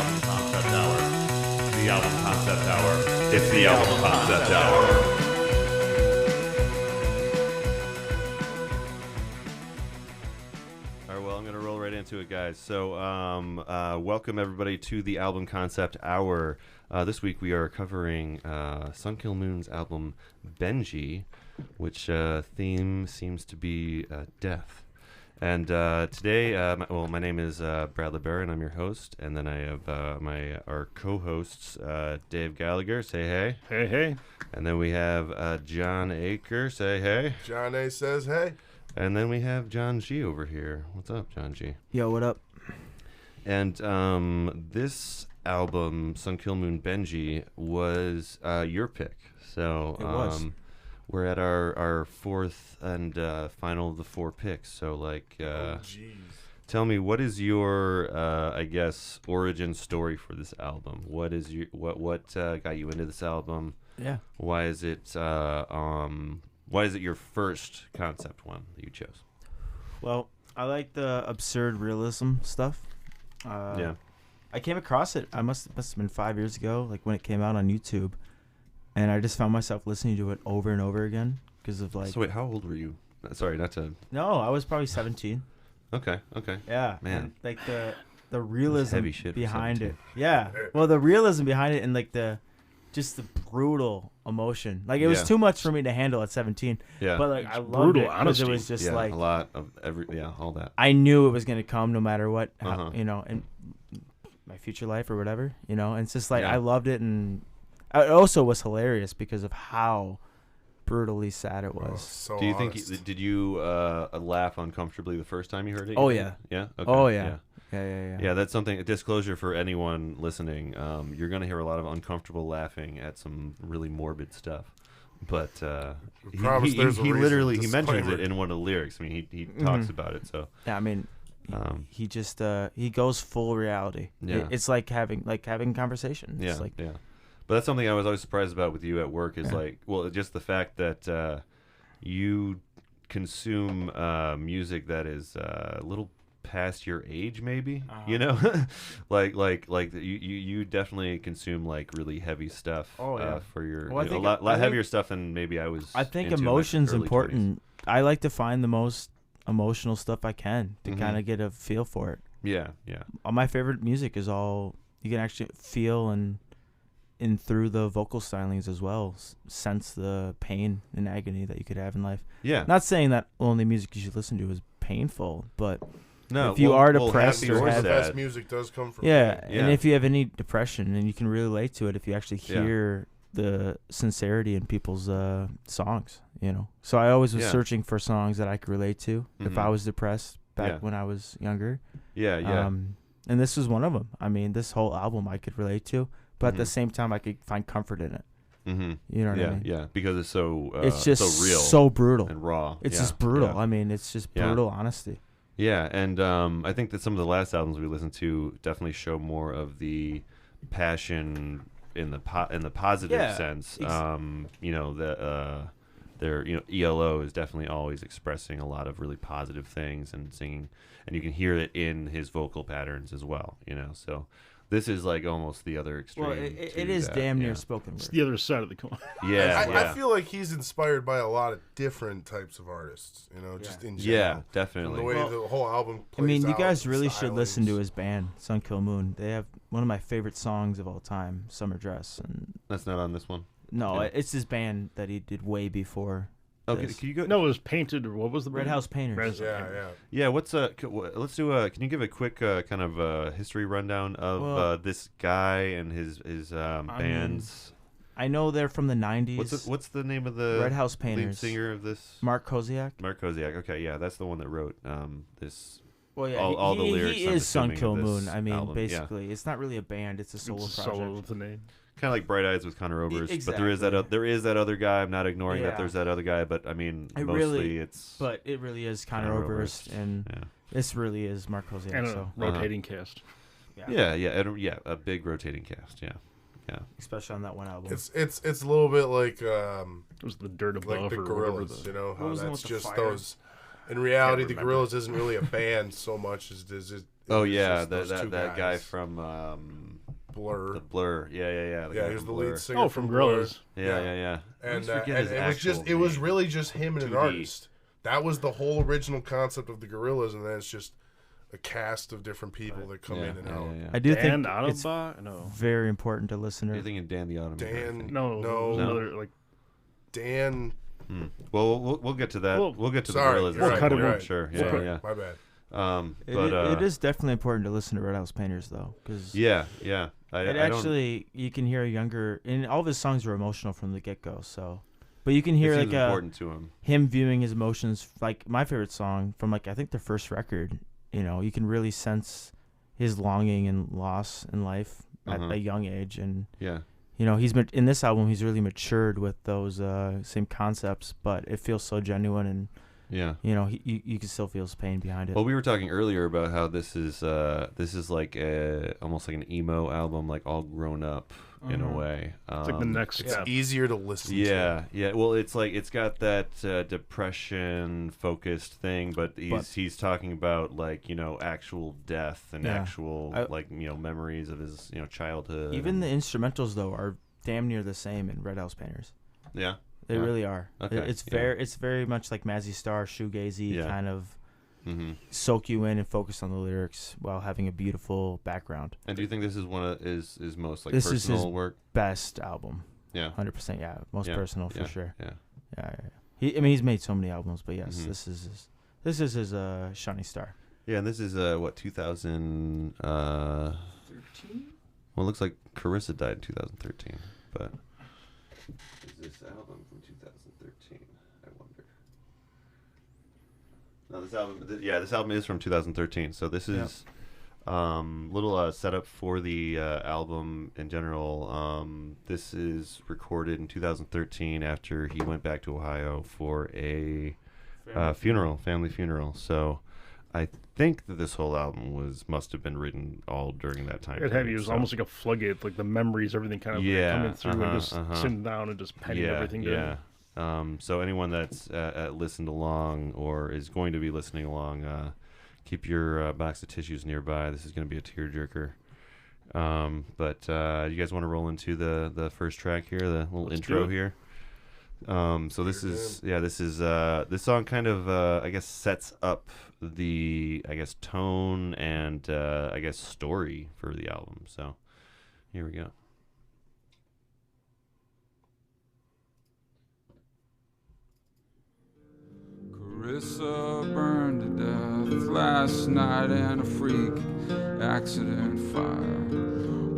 album concept hour. The album concept hour. It's the album concept hour. All right, well, I'm going to roll right into it, guys. So, welcome everybody to the album concept hour. This week we are covering Sun Kil Moon's album Benji, which theme seems to be death. And today, my name is Bradley Barron. I'm your host, and then I have our co-hosts, Dave Gallagher. Say hey. Hey, hey. And then we have Jon A. Say hey. Jon A says hey. And then we have Jon G over here. What's up, Jon G? Yo, what up? And this album, Sun Kil Moon Benji, was your pick. So It was. We're at our fourth and final of the four picks. So, tell me, what is your, I guess, origin story for this album? What is what got you into this album? Yeah. Why is it your first concept one that you chose? Well, I like the absurd realism stuff. Yeah. I came across it. I must have been 5 years ago, like when it came out on YouTube, and I just found myself listening to it over and over again because of like. So wait, how old were you? Sorry, not to. No, I was probably 17. Okay. Yeah, Man. and, like the realism heavy shit for behind 17. it. Yeah. Well, the realism behind it and like the brutal emotion. Like it was too much for me to handle at 17. Yeah. But like It's I loved brutal it because honesty. it was just like a lot of all that. I knew it was gonna come no matter what, Uh-huh. in my future life or whatever, and it's just like Yeah. I loved it, and it also was hilarious because of how brutally sad it was. So Do you honest. think did you laugh uncomfortably the first time you heard it? Oh, you yeah. think? Yeah. Okay. Oh yeah. Yeah. Yeah, that's something. A disclosure for anyone listening: you're gonna hear a lot of uncomfortable laughing at some really morbid stuff. But promise there's a he reason. literally he mentions Disclaimer. it in one of the lyrics. I mean, he talks about it. So Yeah, I mean, he just he goes full reality. Yeah. It's like having conversation. It's yeah, like, yeah. But that's something I was always surprised about with you at work is just the fact that you consume music that is a little past your age, maybe. You definitely consume like really heavy stuff. Oh, yeah. For your Well, I a think- lot I think- heavier stuff than maybe I was. I think into in my emotion's early important. I like to find the most emotional stuff I can to Mhm. kind of get a feel for it. 20s. Yeah. All my favorite music is all you can actually feel and through the vocal stylings as well, sense the pain and agony that you could have in life. Yeah. Not saying that only music you should listen to is painful, but No. if you are depressed happy or or have- the best sad. music does come from yeah, pain. and Yeah. if you have any depression, and you can relate to it if you actually Yeah. hear the sincerity in people's songs, So I always was Yeah. searching for songs that I could relate to if I Mhm. was depressed back Yeah. when I was younger. Yeah. And this was one of them. I mean, this whole album I could relate to, but at the Mhm. same time I could find comfort in it. Mm-hmm. You know what Yeah. I mean? Yeah. Because it's so It's just so real so brutal. and raw. It's Yeah, just brutal. Yeah. I mean, it's just Yeah. brutal honesty. Yeah, and I think that some of the last albums we listened to definitely show more of the passion in the positive Yeah, sense. Their ELO is definitely always expressing a lot of really positive things and singing, and you can hear it in his vocal patterns as well. So this is like almost the other extreme. Well, it to is that, damn near yeah. spoken It's word. the other side of the coin. Yeah, I feel like he's inspired by a lot of different types of artists, just in general. yeah, From definitely. the way Well, the whole album I plays mean, you out, guys the really should listen to stylings. his band, Sun Kil Moon. They have one of my favorite songs of all time, Summer Dress. And That's not on this one. no, Yeah. it's his band that he did way before. Okay, this. can you go? No, it was painted, or what was the Red band? House Painters. Red House Yeah, Painters. yeah. Yeah, let's do can you give a quick kind of history rundown of Well, this guy and his bands? I know they're from the 90s. What's the name of the Red House lead Painters. singer of this? Mark Kozelek. Mark Kozelek. Okay, yeah, that's the one that wrote this. Well, yeah, all the lyrics, he I'm is Sun assuming, Kil of this Moon. I mean, album, yeah. basically, it's not really a band; it's a solo It's a project. solo with the name. Kind of like Bright Eyes with Conor Oberst, but there is Exactly. there is that other guy. I'm not ignoring that Yeah. there's that other guy, but I mean, It mostly really- it's. But it really is Conor Conor Oberst, Oberst, and yeah. this really is Mark Kozelek. And a So rotating cast. Yeah, a big rotating cast. Yeah. especially on that one album. It's a little bit like It was the Dirt Above the or whatever. Gorillas, how was the one that's with the just fire? those. In reality, the remember. Gorillas isn't really a band so much as Oh It's yeah, just those two that guy guys. from Blur. the Blur. Yeah. The Yeah, guy he was from the Blur. lead singer. Oh, from Gorillaz. Yeah. I And, always forget his and actual it was name. really just him and an 2D. artist. That was the whole original concept of the Gorillaz, and then it's just a cast of different people that come in and out. I do Dan think it's Auerbach? No. very important to listen You're to. thinking Dan the Automator. I Dan, think. No. No. Another, like, Dan. Well, we'll get to that. Well, We'll get to sorry, the Gorillaz. you're right, cut it you're out. right. Sure. Sorry, Yeah. my bad. But It is definitely important to listen to Red House Painters though, because yeah. I it don't- actually you can hear a younger, and all of his songs are emotional from the get go. So, but you can hear it like seems important to him. him viewing his emotions. Like my favorite song from like I think their first record. You know, you can really sense his longing and loss in life at a young age, and Yeah. you know in this album he's really matured with those same concepts, but it feels so genuine, and Yeah. you know you can still feel his pain behind it. Well, we were talking earlier about how this is like almost like an emo album, like all grown up in a way. It's like the next It's step. easier to listen to. Yeah. Well, it's like it's got that depression focused thing, but he's talking about like actual death and Yeah. actual memories of his childhood. Even the instrumentals though are damn near the same in Red House Painters. Yeah. They really are. Okay, It's very much like Mazzy Star, shoegazy kind of soak you in and focus on the lyrics while having a beautiful background. And do you think this is one of his most like This is personal his work? Best album. Yeah. 100%. Yeah, most Yeah, personal for yeah, sure. Yeah. Yeah. He's made so many albums, but yes, this is his shining star. Yeah, and this is what 2000. 13. Well, it looks like Carissa died in 2013, but is this album from 2013? I wonder. No, this album. This album is from 2013. So this is little setup for the album in general. This is recorded in 2013 after he went back to Ohio for a family funeral. So I think that this whole album must have been written all during that time. It was almost like a floodgate, like the memories, everything kind of coming through and just sitting down and just penning everything down. So anyone that's listened along or is going to be listening along, keep your box of tissues nearby. This is going to be a tearjerker. But you guys want to roll into the first track here, the little Let's intro do it. here. So this song kind of I guess sets up the tone and story for the album. So here we go. Carissa burned to death last night in a freak accident fire.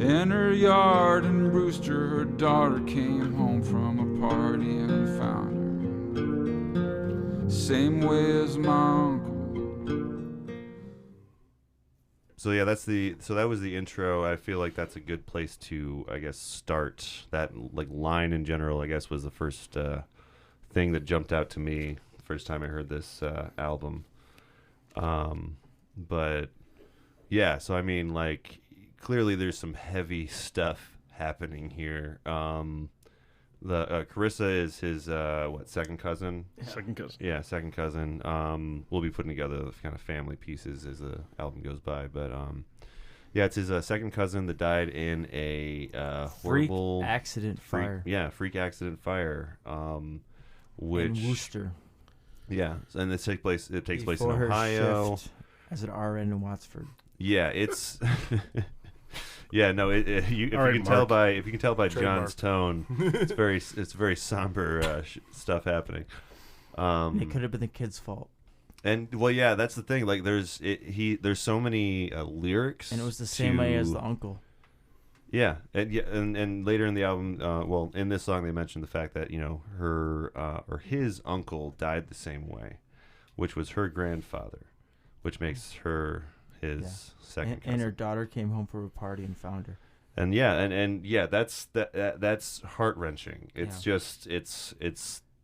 In her yard in Brewster, her daughter came home from a party and found her. Same way as my uncle. So yeah, that was the intro. I feel like that's a good place to start. That like line in general, I guess, was the first thing that jumped out to me the first time I heard this album. But yeah, so I mean, like, clearly there's some heavy stuff happening here. The Carissa is his second cousin? Second cousin. Yeah, second cousin. We'll be putting together the kind of family pieces as the album goes by, but yeah, it's his second cousin that died in a horrible freak accident fire. Freak accident fire. Which in Worcester. Yeah, and it takes place in Before her Ohio. shift as an RN in Wattsford. Yeah, it's yeah, no. If you can tell by Trademark. Jon's tone, it's very somber stuff happening. It could have been the kid's fault, And well, yeah, that's the thing. Like, there's so many lyrics, and it was the same way as the uncle. Yeah, and later in the album, well, in this song, they mentioned the fact that her or his uncle died the same way, which was her grandfather, which makes her his second cousin. And her daughter came home from a party and found her. And yeah, that's heart wrenching. It's just it's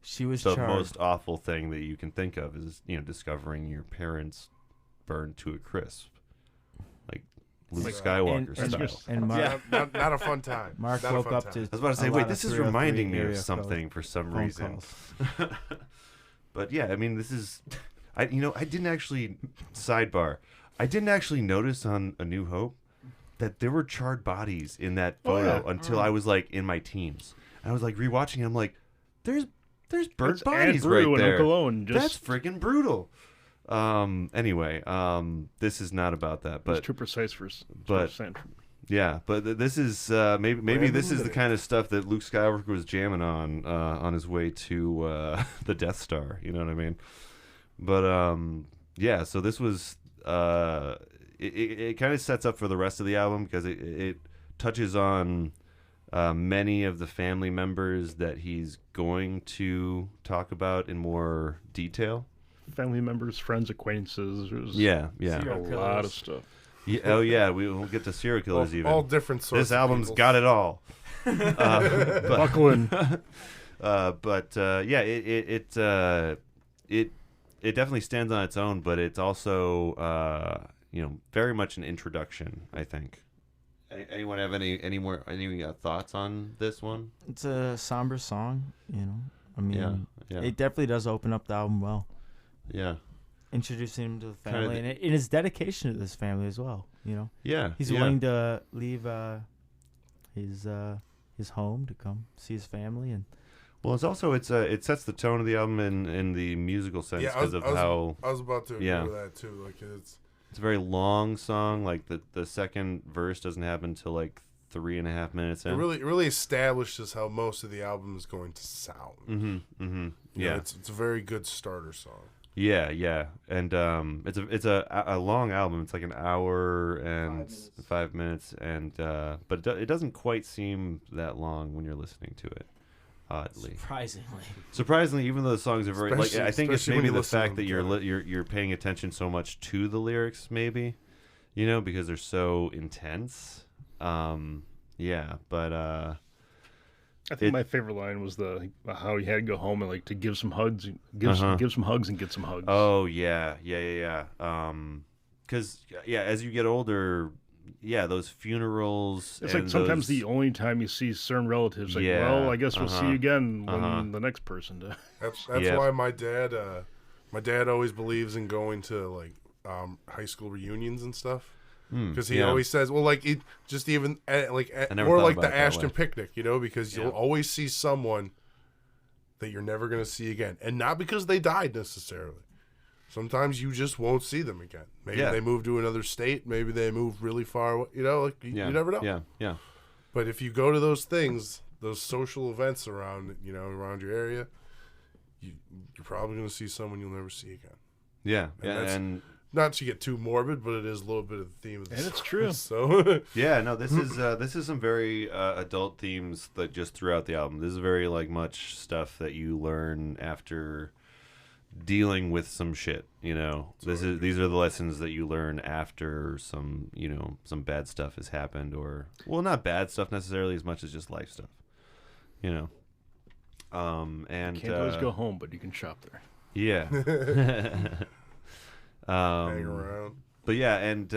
she was the charged. most awful thing that you can think of is discovering your parents burned to a crisp, like Luke Skywalker style. And Mark, not a fun time. Mark Not a woke fun up time. to. I was about to say, a wait, lot this of is 303 reminding me of area something for some phone reason. calls. But yeah, I mean, this is, I didn't actually, sidebar, I didn't actually notice on A New Hope that there were charred bodies in that photo until I was like in my teens. And I was like rewatching it, I'm like, there's burnt bodies right there. Uncle Owen That's freaking brutal. Anyway, this is not about that, but it's too precise for yeah, but this is maybe this is the kind of stuff that Luke Skywalker was jamming on his way to the Death Star. You know what I mean? But yeah, so this was it kind of sets up for the rest of the album because it touches on many of the family members that he's going to talk about in more detail. Family members, friends, acquaintances. Yeah, a lot of stuff. Yeah, oh yeah, we won't get to serial killers even. All different sorts. This album's got it all. Buckle in. But yeah, it definitely stands on its own, but it's also very much an introduction, I think. Anyone have any thoughts on this one? It's a somber song, I mean, yeah. It definitely does open up the album well. Yeah. Introducing him to the family and his dedication to this family as well. Yeah. He's willing to leave his home to come see his family, and well, it's also it sets the tone of the album in the musical sense because of how I was about to agree with that too. Like it's a very long song. Like the second verse doesn't happen until like 3.5 minutes in. It really establishes how most of the album is going to sound. Yeah, it's a very good starter song. Yeah, and it's a long album. It's like an hour and 5 minutes, and but it doesn't quite seem that long when you're listening to it. Oddly, surprisingly, even though the songs are very like, I think it's maybe the fact that you're paying attention so much to the lyrics, maybe, because they're so intense. Yeah, but I think my favorite line was how he had to go home and to give some hugs, give some hugs and get some hugs. Oh yeah. Because as you get older, those funerals. It's like sometimes the only time you see certain relatives. Well, I guess we'll see you again when the next person does. That's why my dad always believes in going to high school reunions and stuff. Because he always says, well, more like the Ashton picnic, because you'll always see someone that you're never going to see again. And not because they died necessarily. Sometimes you just won't see them again. Maybe they move to another state. Maybe they move really far away. You never know. Yeah. But if you go to those things, those social events around your area, you're probably going to see someone you'll never see again. Yeah, and not to get too morbid, but it is a little bit of the theme of the song. And it's true. So this is some very adult themes that just throughout the album. This is very much stuff that you learn after dealing with some shit. These are the lessons that you learn after some bad stuff has happened, or not bad stuff necessarily as much as just life stuff. And you can't always go home, but you can shop there. Yeah. Hang around. But yeah, and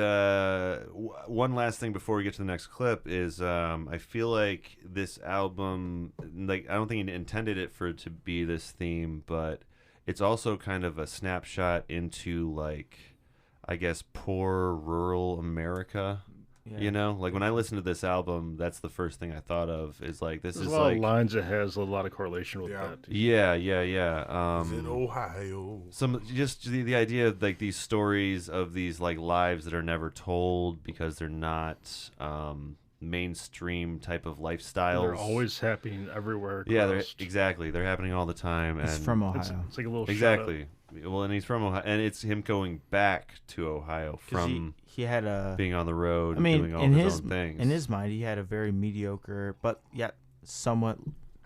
one last thing before we get to the next clip is I feel like this album, I don't think he intended it for it to be this theme, but it's also kind of a snapshot into I guess poor rural America. Yeah. When I listen to this album, that's the first thing I thought of is this There's is a lot of lines that has a lot of correlation with that. Yeah. In Ohio. Some just the idea of these stories of these lives that are never told because they're not mainstream type of lifestyles. They're always happening everywhere. Across. Yeah, exactly. They're happening all the time. He's from Ohio. It's like a little exactly. Well, and he's from Ohio, and it's him going back to Ohio from he had being on the road, doing all his own things. In his mind, he had a very mediocre but yet somewhat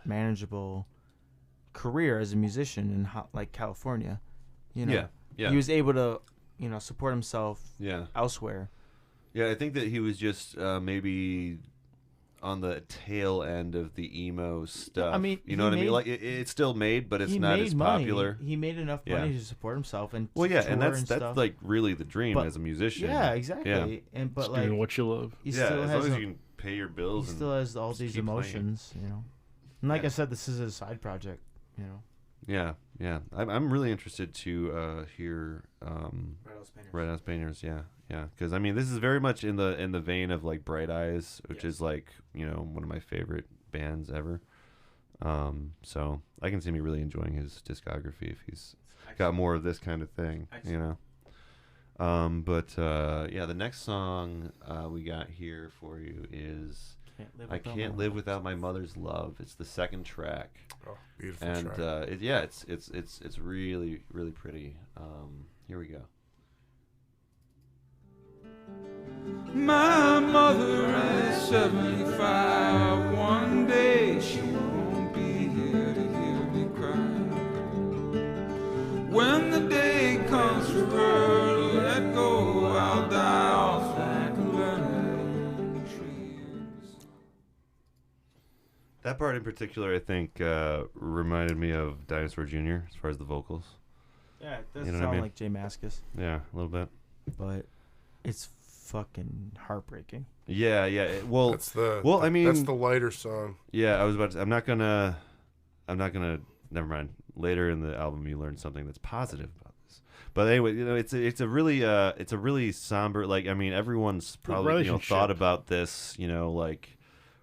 manageable career as a musician in California. Yeah. He was able to support himself elsewhere. Yeah, I think that he was just maybe on the tail end of the emo stuff. I mean, you know what I mean? It's still made, but it's not as popular. He made enough money to support himself and and that's really the dream as a musician. Yeah, exactly. Yeah. And but doing what you love. As long as you can pay your bills. He still has all these emotions, And I said, this is a side project, Yeah, Yeah, I'm really interested to hear Red House Painters. Yeah, because I mean this is very much in the vein of like Bright Eyes, which is like one of my favorite bands ever. So I can see me really enjoying his discography if he's got more of this kind of thing, But the next song we got here for you is I Can't Live Without My Mother's Love. It's the second track. Oh, beautiful and, track. It's really, really pretty. Here we go. My mother is 75. One day she won't be here to hear me cry. When the day comes for her to let go, I'll die off like a lemon tree. That part in particular, I think, reminded me of Dinosaur Jr. as far as the vocals. Yeah, it does sound like Jay Mascis. Yeah, a little bit. But it's fucking heartbreaking. Yeah. That's the lighter song. Yeah, I was about to. I'm not gonna. Never mind. Later in the album, you learn something that's positive about this. But anyway, it's a really somber. Like, I mean, everyone's probably thought about this. Like,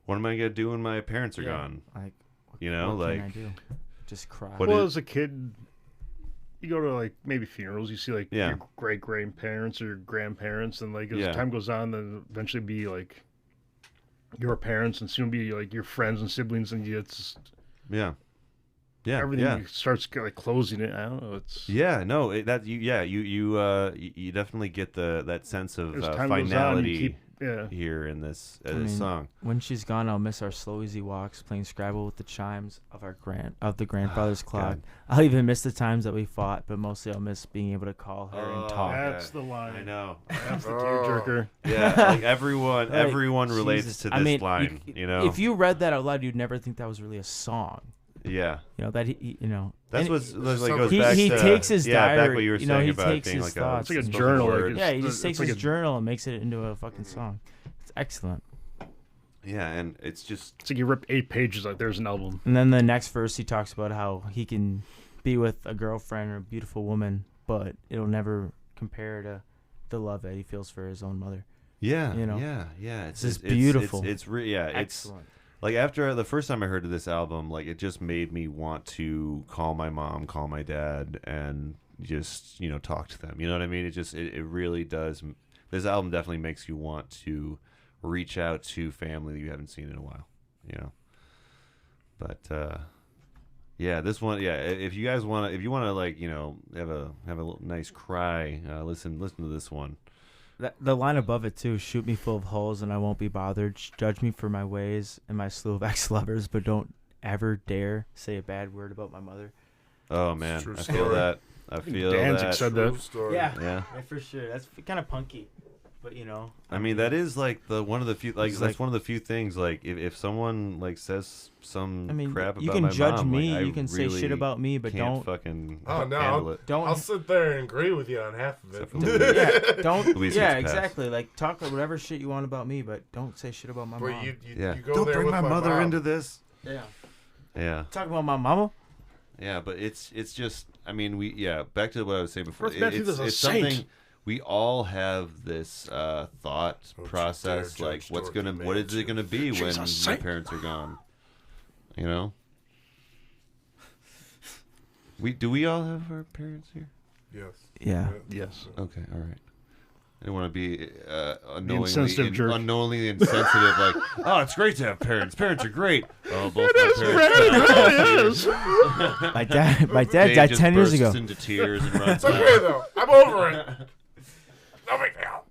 what am I gonna do when my parents are gone? Like, what like, can I do? Just cry. Well, as a kid, you go to like maybe funerals, you see like your great grandparents or your grandparents, and like as time goes on, then eventually be like your parents, and soon be like your friends and siblings, and it's everything starts like closing it. I don't know. It's you definitely get that sense of finality here in this song. When she's gone, I'll miss our slow easy walks, playing Scrabble with the chimes of the grandfather's clock. God. I'll even miss the times that we fought, but mostly I'll miss being able to call her and talk. That's the line. I know. That's the tearjerker. Yeah, like everyone relates to this line. If you read that out loud, you'd never think that was really a song. Yeah, that that's what goes he back. He takes his diary. Back what you were saying about takes being his like thoughts. It's like a journal. He just takes his journal and makes it into a fucking song. It's excellent. Yeah, and it's like you rip 8 pages. Like there's an album. And then the next verse, he talks about how he can be with a girlfriend or a beautiful woman, but it'll never compare to the love that he feels for his own mother. Yeah, yeah. It's beautiful. It's excellent. Like after the first time I heard of this album, like it just made me want to call my mom, call my dad, and just talk to them. You know what I mean? It really does. This album definitely makes you want to reach out to family that you haven't seen in a while. But this one, if you guys want to, if you want to like have a nice cry, listen to this one. The line above it too: shoot me full of holes and I won't be bothered. Judge me for my ways and my slew of ex-lovers, but don't ever dare say a bad word about my mother. Oh man, I feel that. I feel Danzig that. said that. Yeah, for sure. That's kind of punky, but I mean, that is like one of the few. Like that's one of the few things. Like if someone like says some crap about my mom, you can judge me, like, you can say shit about me, but don't fucking. Oh no! I'll sit there and agree with you on half of it. Don't. Exactly. Like talk whatever shit you want about me, but don't say shit about my mom. You go don't there bring with my mother into this. Yeah. Talk about my mama. Yeah, but it's just. I mean, back to what I was saying before. It's something. We all have this thought process, like what is it gonna be when my parents are gone? Do we all have our parents here? Yes. Yeah. Yes. Okay. All right. I don't want to be unknowingly insensitive. Like, oh, it's great to have parents. Parents are great. Oh, both my parents. My dad died 10 years ago. Into tears and runs. It's okay though. I'm over it. No big deal.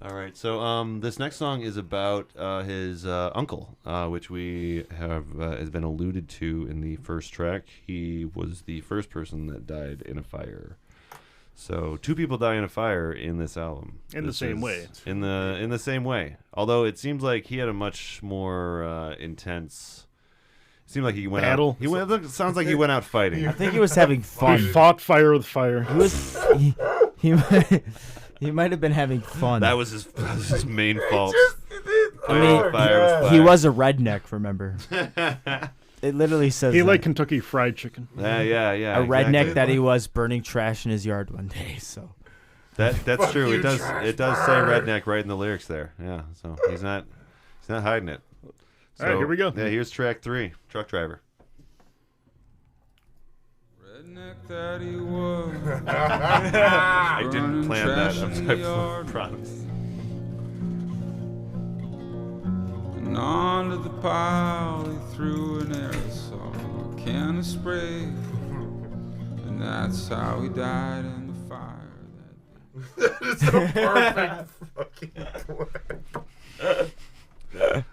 All right, so this next song is about his uncle, which we have has been alluded to in the first track. He was the first person that died in a fire. So 2 people die in a fire in this album. In the same way. In the same way. Although it seems like he had a much more intense. It seemed like he went battle. It sounds like he went out fighting. I think he was having fun. He fought fire with fire. He might have been having fun. That was his main fault. He was a redneck, remember? It literally says he liked Kentucky Fried Chicken. Yeah. A redneck that he was burning trash in his yard one day. So that's true. It does say redneck right in the lyrics there. Yeah. So he's not hiding it. So, all right, here we go. Yeah, here's track 3, Truck Driver. Redneck that he was. I didn't plan that. I promise. And onto the pile he threw an aerosol, a can of spray, and that's how he died in the fire that day. That is a perfect fucking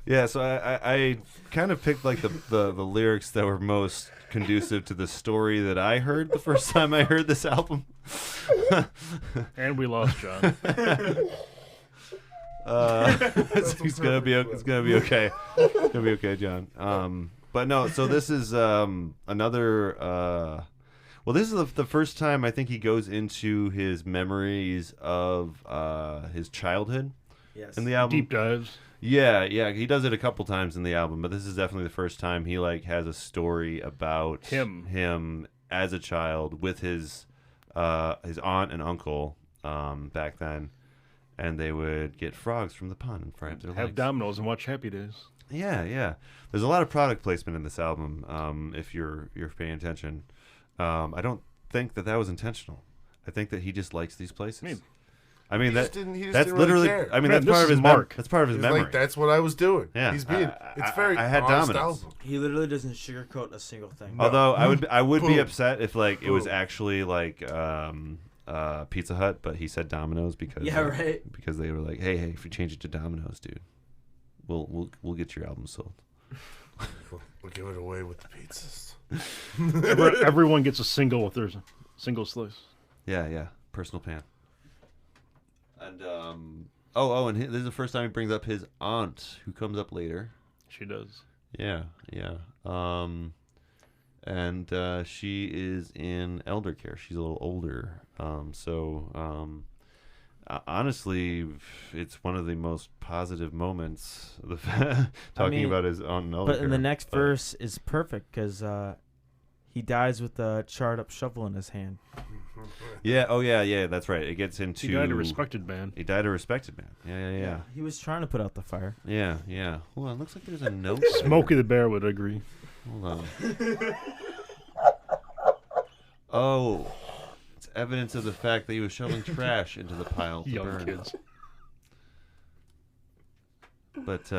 Yeah, so I kind of picked like the lyrics that were most conducive to the story that I heard the first time I heard this album. And we lost John. It's gonna be okay. It's gonna be okay, John. But no. So this is another. Well, this is the first time I think he goes into his memories of his childhood. yes. In the album. Deep dives. Yeah, he does it a couple times in the album, but this is definitely the first time he like has a story about him as a child with his aunt and uncle back then, and they would get frogs from the pond and fry up their Have legs. dominoes and watch Happy Days. Yeah. There's a lot of product placement in this album. If you're paying attention, I don't think that was intentional. I think that he just likes these places. I mean he just that's didn't literally. really care. I mean, Man, that's part of his Mark. That's part of his He's memory. like, that's what I was doing. Yeah. He's being. It's very. I had honest dominoes. album. He literally doesn't sugarcoat a single thing. No. Although I would be Boom. upset if like it was Boom. actually like Pizza Hut, but he said Domino's because because they were like, hey, if you change it to Domino's, dude, we'll get your album sold. We'll give it away with the pizzas. Everyone gets a single with their single slice. Yeah, personal pan. And and this is the first time he brings up his aunt, who comes up later. She does. Yeah. And she is in elder care. She's a little older. Honestly, it's one of the most positive moments. Talking about his aunt and elder care. But in the next verse is perfect because he dies with a charred up shovel in his hand. Yeah. Oh, yeah. That's right. It gets into. He died a respected man. Yeah. He was trying to put out the fire. Yeah. Hold on. Looks like there's a note. Smokey the Bear would agree. Hold on. Oh, it's evidence of the fact that he was shoveling trash into the pile to Young burn. kids. But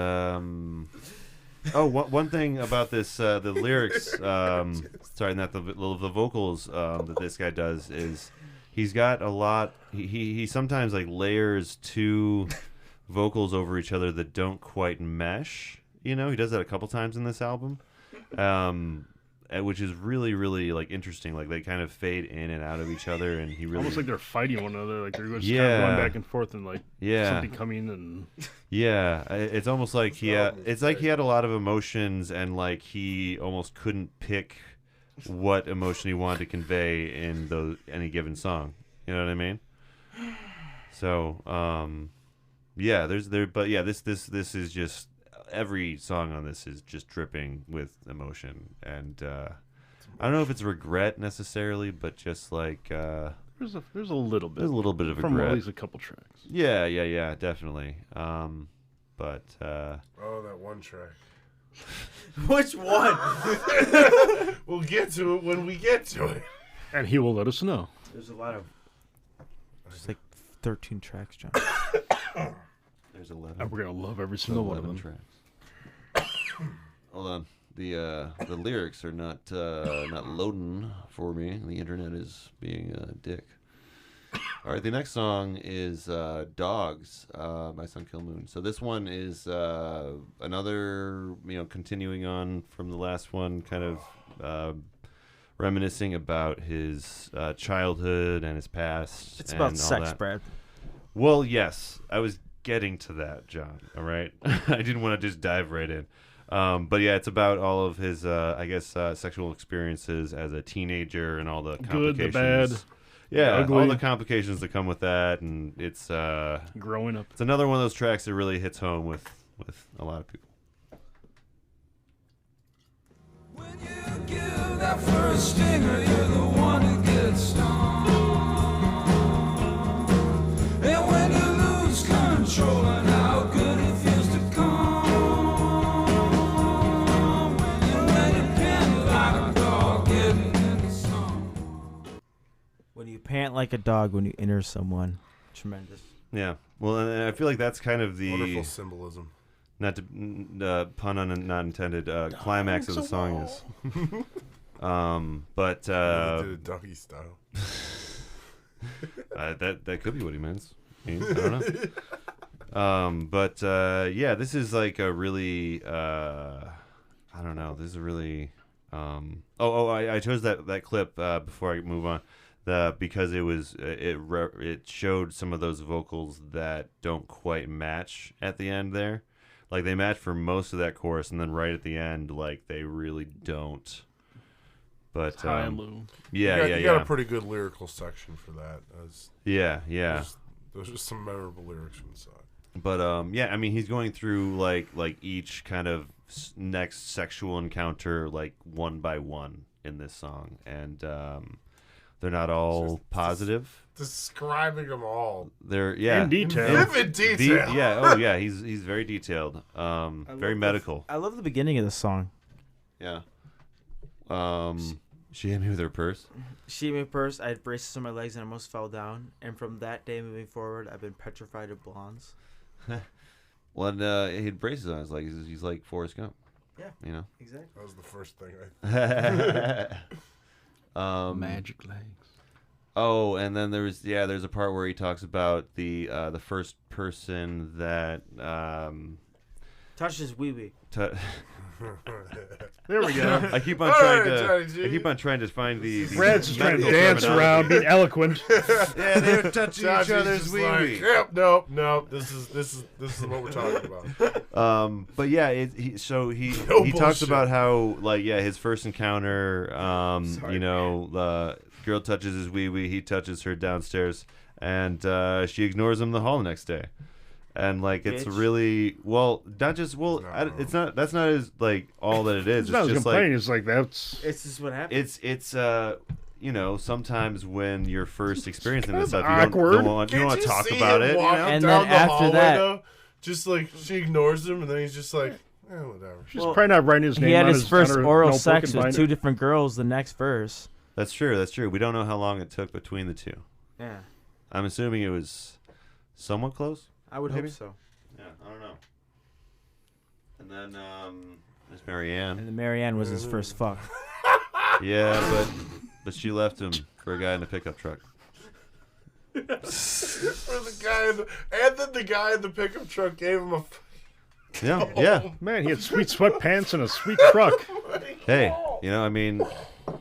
one thing about this, the lyrics. Sorry, not the vocals that this guy does is he's got a lot. He sometimes like layers two vocals over each other that don't quite mesh. You know, he does that a couple times in this album, which is really, really like interesting. Like they kind of fade in and out of each other, and he really almost like they're fighting one another. Like they're just kind of going back and forth, and like Yeah. something coming and Yeah, it's almost like he had a lot of emotions, and like he almost couldn't pick what emotion he wanted to convey in any given song. You know what I mean? So, this is just every song on this is just dripping with emotion, and I don't know if it's regret necessarily, but just like there's a little bit. there's a little bit of from regret. at least a couple tracks. Yeah, definitely. But Oh, that one track. Which one? We'll get to it when we get to it. And he will let us know. There's a lot of. There's like 13 tracks, John. there's 11. And we're gonna love every single one of them. Tracks. Hold on. The lyrics are not loading for me. The internet is being a dick. All right, the next song is Dogs by Sun Kil Moon. So this one is another, continuing on from the last one, kind of reminiscing about his childhood and his past. It's about and all sex, that. Brad. Well, yes, I was getting to that, John. All right, I didn't want to just dive right in. But yeah, it's about all of his, sexual experiences as a teenager and all the complications. Good, the bad. Yeah, ugly. all the complications that come with that, and it's Growing up. it's another one of those tracks that really hits home with a lot of people. When that first stinger, you're the one who gets stung. And when you lose control and how good it feels to come. When you pant like a dog getting in the sun. When you pant like a dog when you enter someone. Tremendous. Yeah. Well, and I feel like that's kind of the wonderful symbolism. Not to pun on not intended. Climax of the song is. But Did a doggy style. that could be what he means. I don't know. But yeah, this is like a really I don't know. This is a really I chose that clip before I move on. Because it showed some of those vocals that don't quite match at the end there. Like they match for most of that chorus, and then right at the end, like they really don't. But high and low. Yeah, you got a pretty good lyrical section for that. Yeah. There's just some memorable lyrics from the song. But yeah, I mean, he's going through like each kind of next sexual encounter like one by one in this song, and they're not all positive. Describing them all. They're in detail. Vivid detail. Oh yeah, he's very detailed. Very medical. I love the beginning of the song. Yeah. She hit me with her purse. She hit me with her purse. I had braces on my legs and I almost fell down. And from that day moving forward, I've been petrified of blondes. Well, he had braces on his legs. He's like Forrest Gump. Yeah. You know. Exactly. That was the first thing I. Magic legs. Oh, and then there's a part where he talks about the first person that touches wee wee. There we go. I keep on trying to find the Brad's just trying to dance around, being eloquent. Yeah, they're touching each other's wee wee. Yep, no. This is what we're talking about. But yeah, he talks about how his first encounter, the girl touches his wee wee, he touches her downstairs, and she ignores him in the hall the next day. And it's really it's not. That's not as all that it is. It's not just complaining. It's that's. It's just what happens. It's sometimes when you're first experiencing this stuff, you don't want to talk about it. And then after that, though, just she ignores him, and then he's just like, whatever. She's probably not writing his name. He had on his first oral sex with two it. different girls. The next verse. That's true. We don't know how long it took between the two. Yeah. I'm assuming it was somewhat close. I would Maybe? hope so. Yeah, I don't know. And then there's Marianne. And then Marianne was his first fuck. Yeah, but she left him for a guy in a pickup truck. For the guy then the guy in the pickup truck gave him a. Yeah. Man, he had sweet sweatpants and a sweet truck. Hey,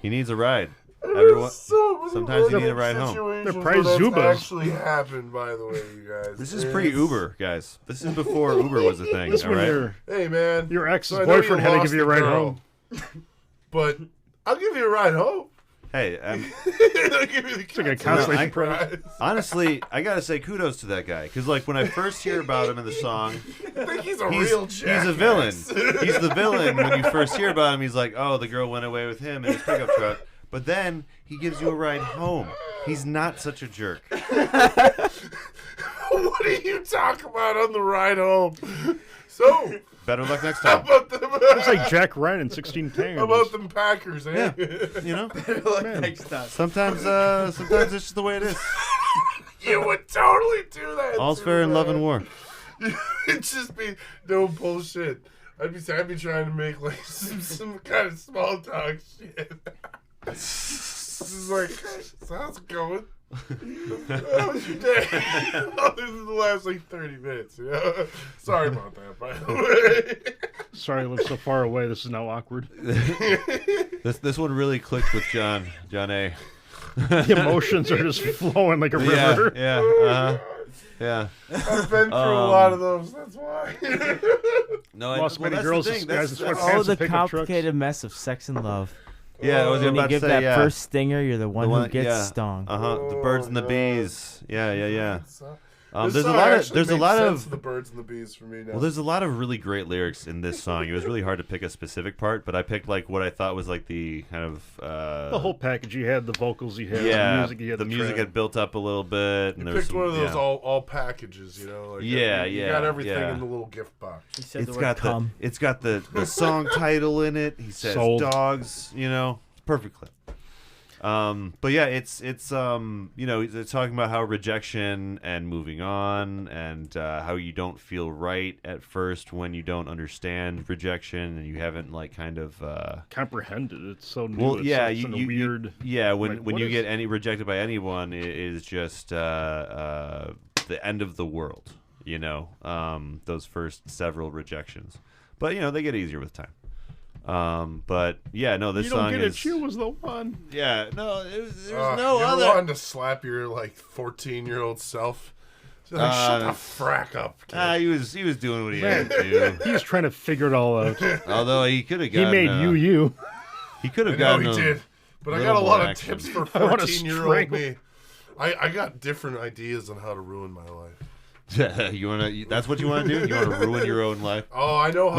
he needs a ride. Sometimes you need a ride home. They're probably Zubas. Actually happened, by the way, you guys. This is pre-Uber, guys. This is before Uber was a thing. This all right? Hey, man. Your ex's boyfriend had to give you a ride home. But I'll give you a ride home. Hey, I'll give you the it's like a consolation prize. Honestly, I gotta say kudos to that guy because when I first hear about him in the song, I think he's real jackass. He's a villain. He's the villain when you first hear about him. He's like, oh, the girl went away with him in his pickup truck. But then he gives you a ride home. He's not such a jerk. What are you talking about on the ride home? So better luck next time. It's like Jack Ryan in 16 Tangos. How about them Packers, eh? Yeah. Better luck next time. Sometimes it's just the way it is. You would totally do that. All's fair in love and war. It'd just be no bullshit. I'd be trying to make some kind of small talk shit. This is so how's it going? How was your day? This is the last 30 minutes. Sorry about that, by the way. Sorry I live so far away. This is now awkward. This one really clicked with Jon A. The emotions are just flowing like a river. Yeah. I've been through a lot of those. That's why. No, lost many girls. That's all the complicated mess of sex and love. Yeah, I was when about you to give say, that first stinger, you're the one who gets stung. The birds and the bees. Yeah. There's a lot of the birds and the bees for me now. Well, there's a lot of really great lyrics in this song. It was really hard to pick a specific part, but I picked like what I thought was like the kind of the whole package. You had the vocals, you had the music, you had the music had built up a little bit. And you picked one of those all packages, you know. Like you got everything in the little gift box. It's got the song title in it. He says dogs, you know, it's perfect clip. But yeah, it's it's talking about how rejection and moving on, and how you don't feel right at first when you don't understand rejection and you haven't like kind of comprehended. It's so new. Well, it's weird. When you get rejected by anyone, it is just the end of the world. You know, those first several rejections, but you know they get easier with time. But yeah, no, this song is. You don't get it. She was the one. Yeah, no, there's no you other. You wanted to slap your like 14-year-old self. Like, shut the frack up. He was doing what he had to do. He was trying to figure it all out. Although he could have gotten. He made you. He could have gotten. No, he did. But I got a lot of tips for 14-year-old me. I got different ideas on how to ruin my life. That's what you want to do? You want to ruin your own life? Oh, I know how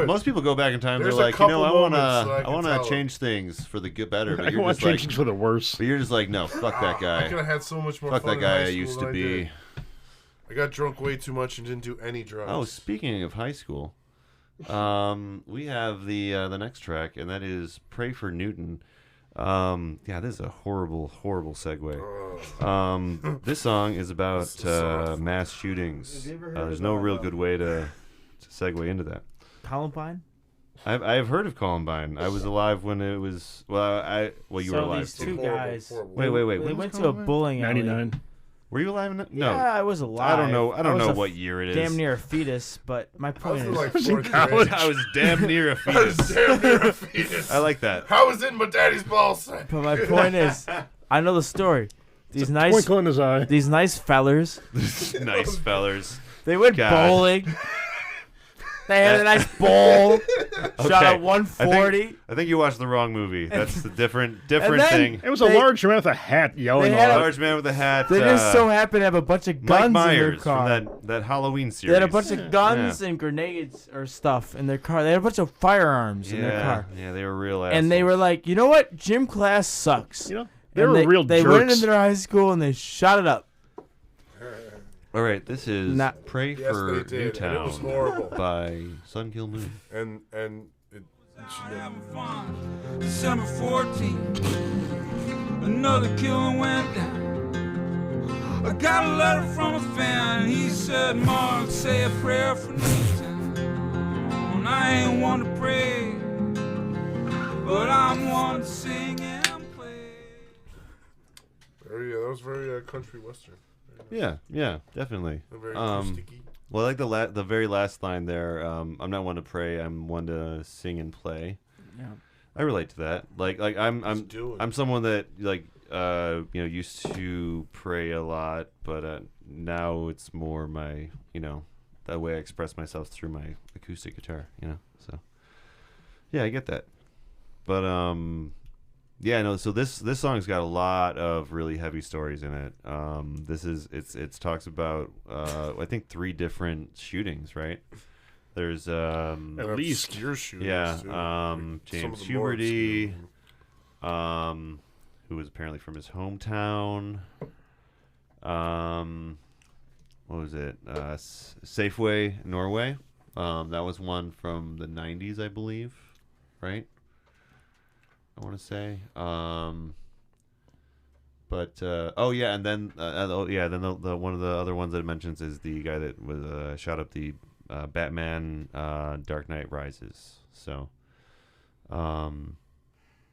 most people go back in time. They're like, I want to change things for the good better. But I want to change things for the worse. But you're just like, no, fuck that guy. I could have had so much more fun. Fuck that guy I used to be. I got drunk way too much and didn't do any drugs. Oh, speaking of high school, we have the next track, and that is "Pray for Newton." This is a horrible segue. This song is about mass shootings. There's no real good way to segue into that. Columbine? I've heard of Columbine. I was alive when it was. You were alive. These two guys. Wait. They went to a bowling alley. 99. Were you alive? No. Yeah, I was alive. I don't know what year it is. Damn near a fetus, but my point is, I was in college. I was damn near a fetus. I like that. I was in my daddy's ball sack. But my point is, I know the story. These nice twinkle in his eye. These nice fellers. Nice fellers. They went bowling. They had a nice bowl. Shot at 140. I think you watched the wrong movie. That's a different thing. It was a large man with a hat yelling. A large man with a hat. They just so happened to have a bunch of guns Mike Myers in their car. From that Halloween series. They had a bunch of guns and grenades or stuff in their car. They had a bunch of firearms in their car. Yeah, they were real assholes. And they were like, you know what? Gym class sucks. You know, they were real jerks. They went into their high school and they shot it up. All right, this is "Pray for Newtown" it was horrible. by Sun Kil Moon. And having fun. December 14th, another killing went down. I got a letter from a fan, and he said, "Mark, say a prayer for Newtown." I ain't one to pray, but I'm one to sing and play. That was very country western. Yeah, definitely. Very acousticy. Well, I like the very last line there. I'm not one to pray. I'm one to sing and play. Yeah, I relate to that. Like I'm someone that used to pray a lot, but now it's more my that way I express myself through my acoustic guitar. So yeah, I get that. But so this song's got a lot of really heavy stories in it. It talks about I think 3 different shootings, right? There's at least obscure shootings. Yeah, too. James Huberty, who was apparently from his hometown. What was it? Safeway, Norway. That was one from the 90s, I believe, right? I want to say, and then the one of the other ones that it mentions is the guy that was shot up the Batman Dark Knight Rises. So, I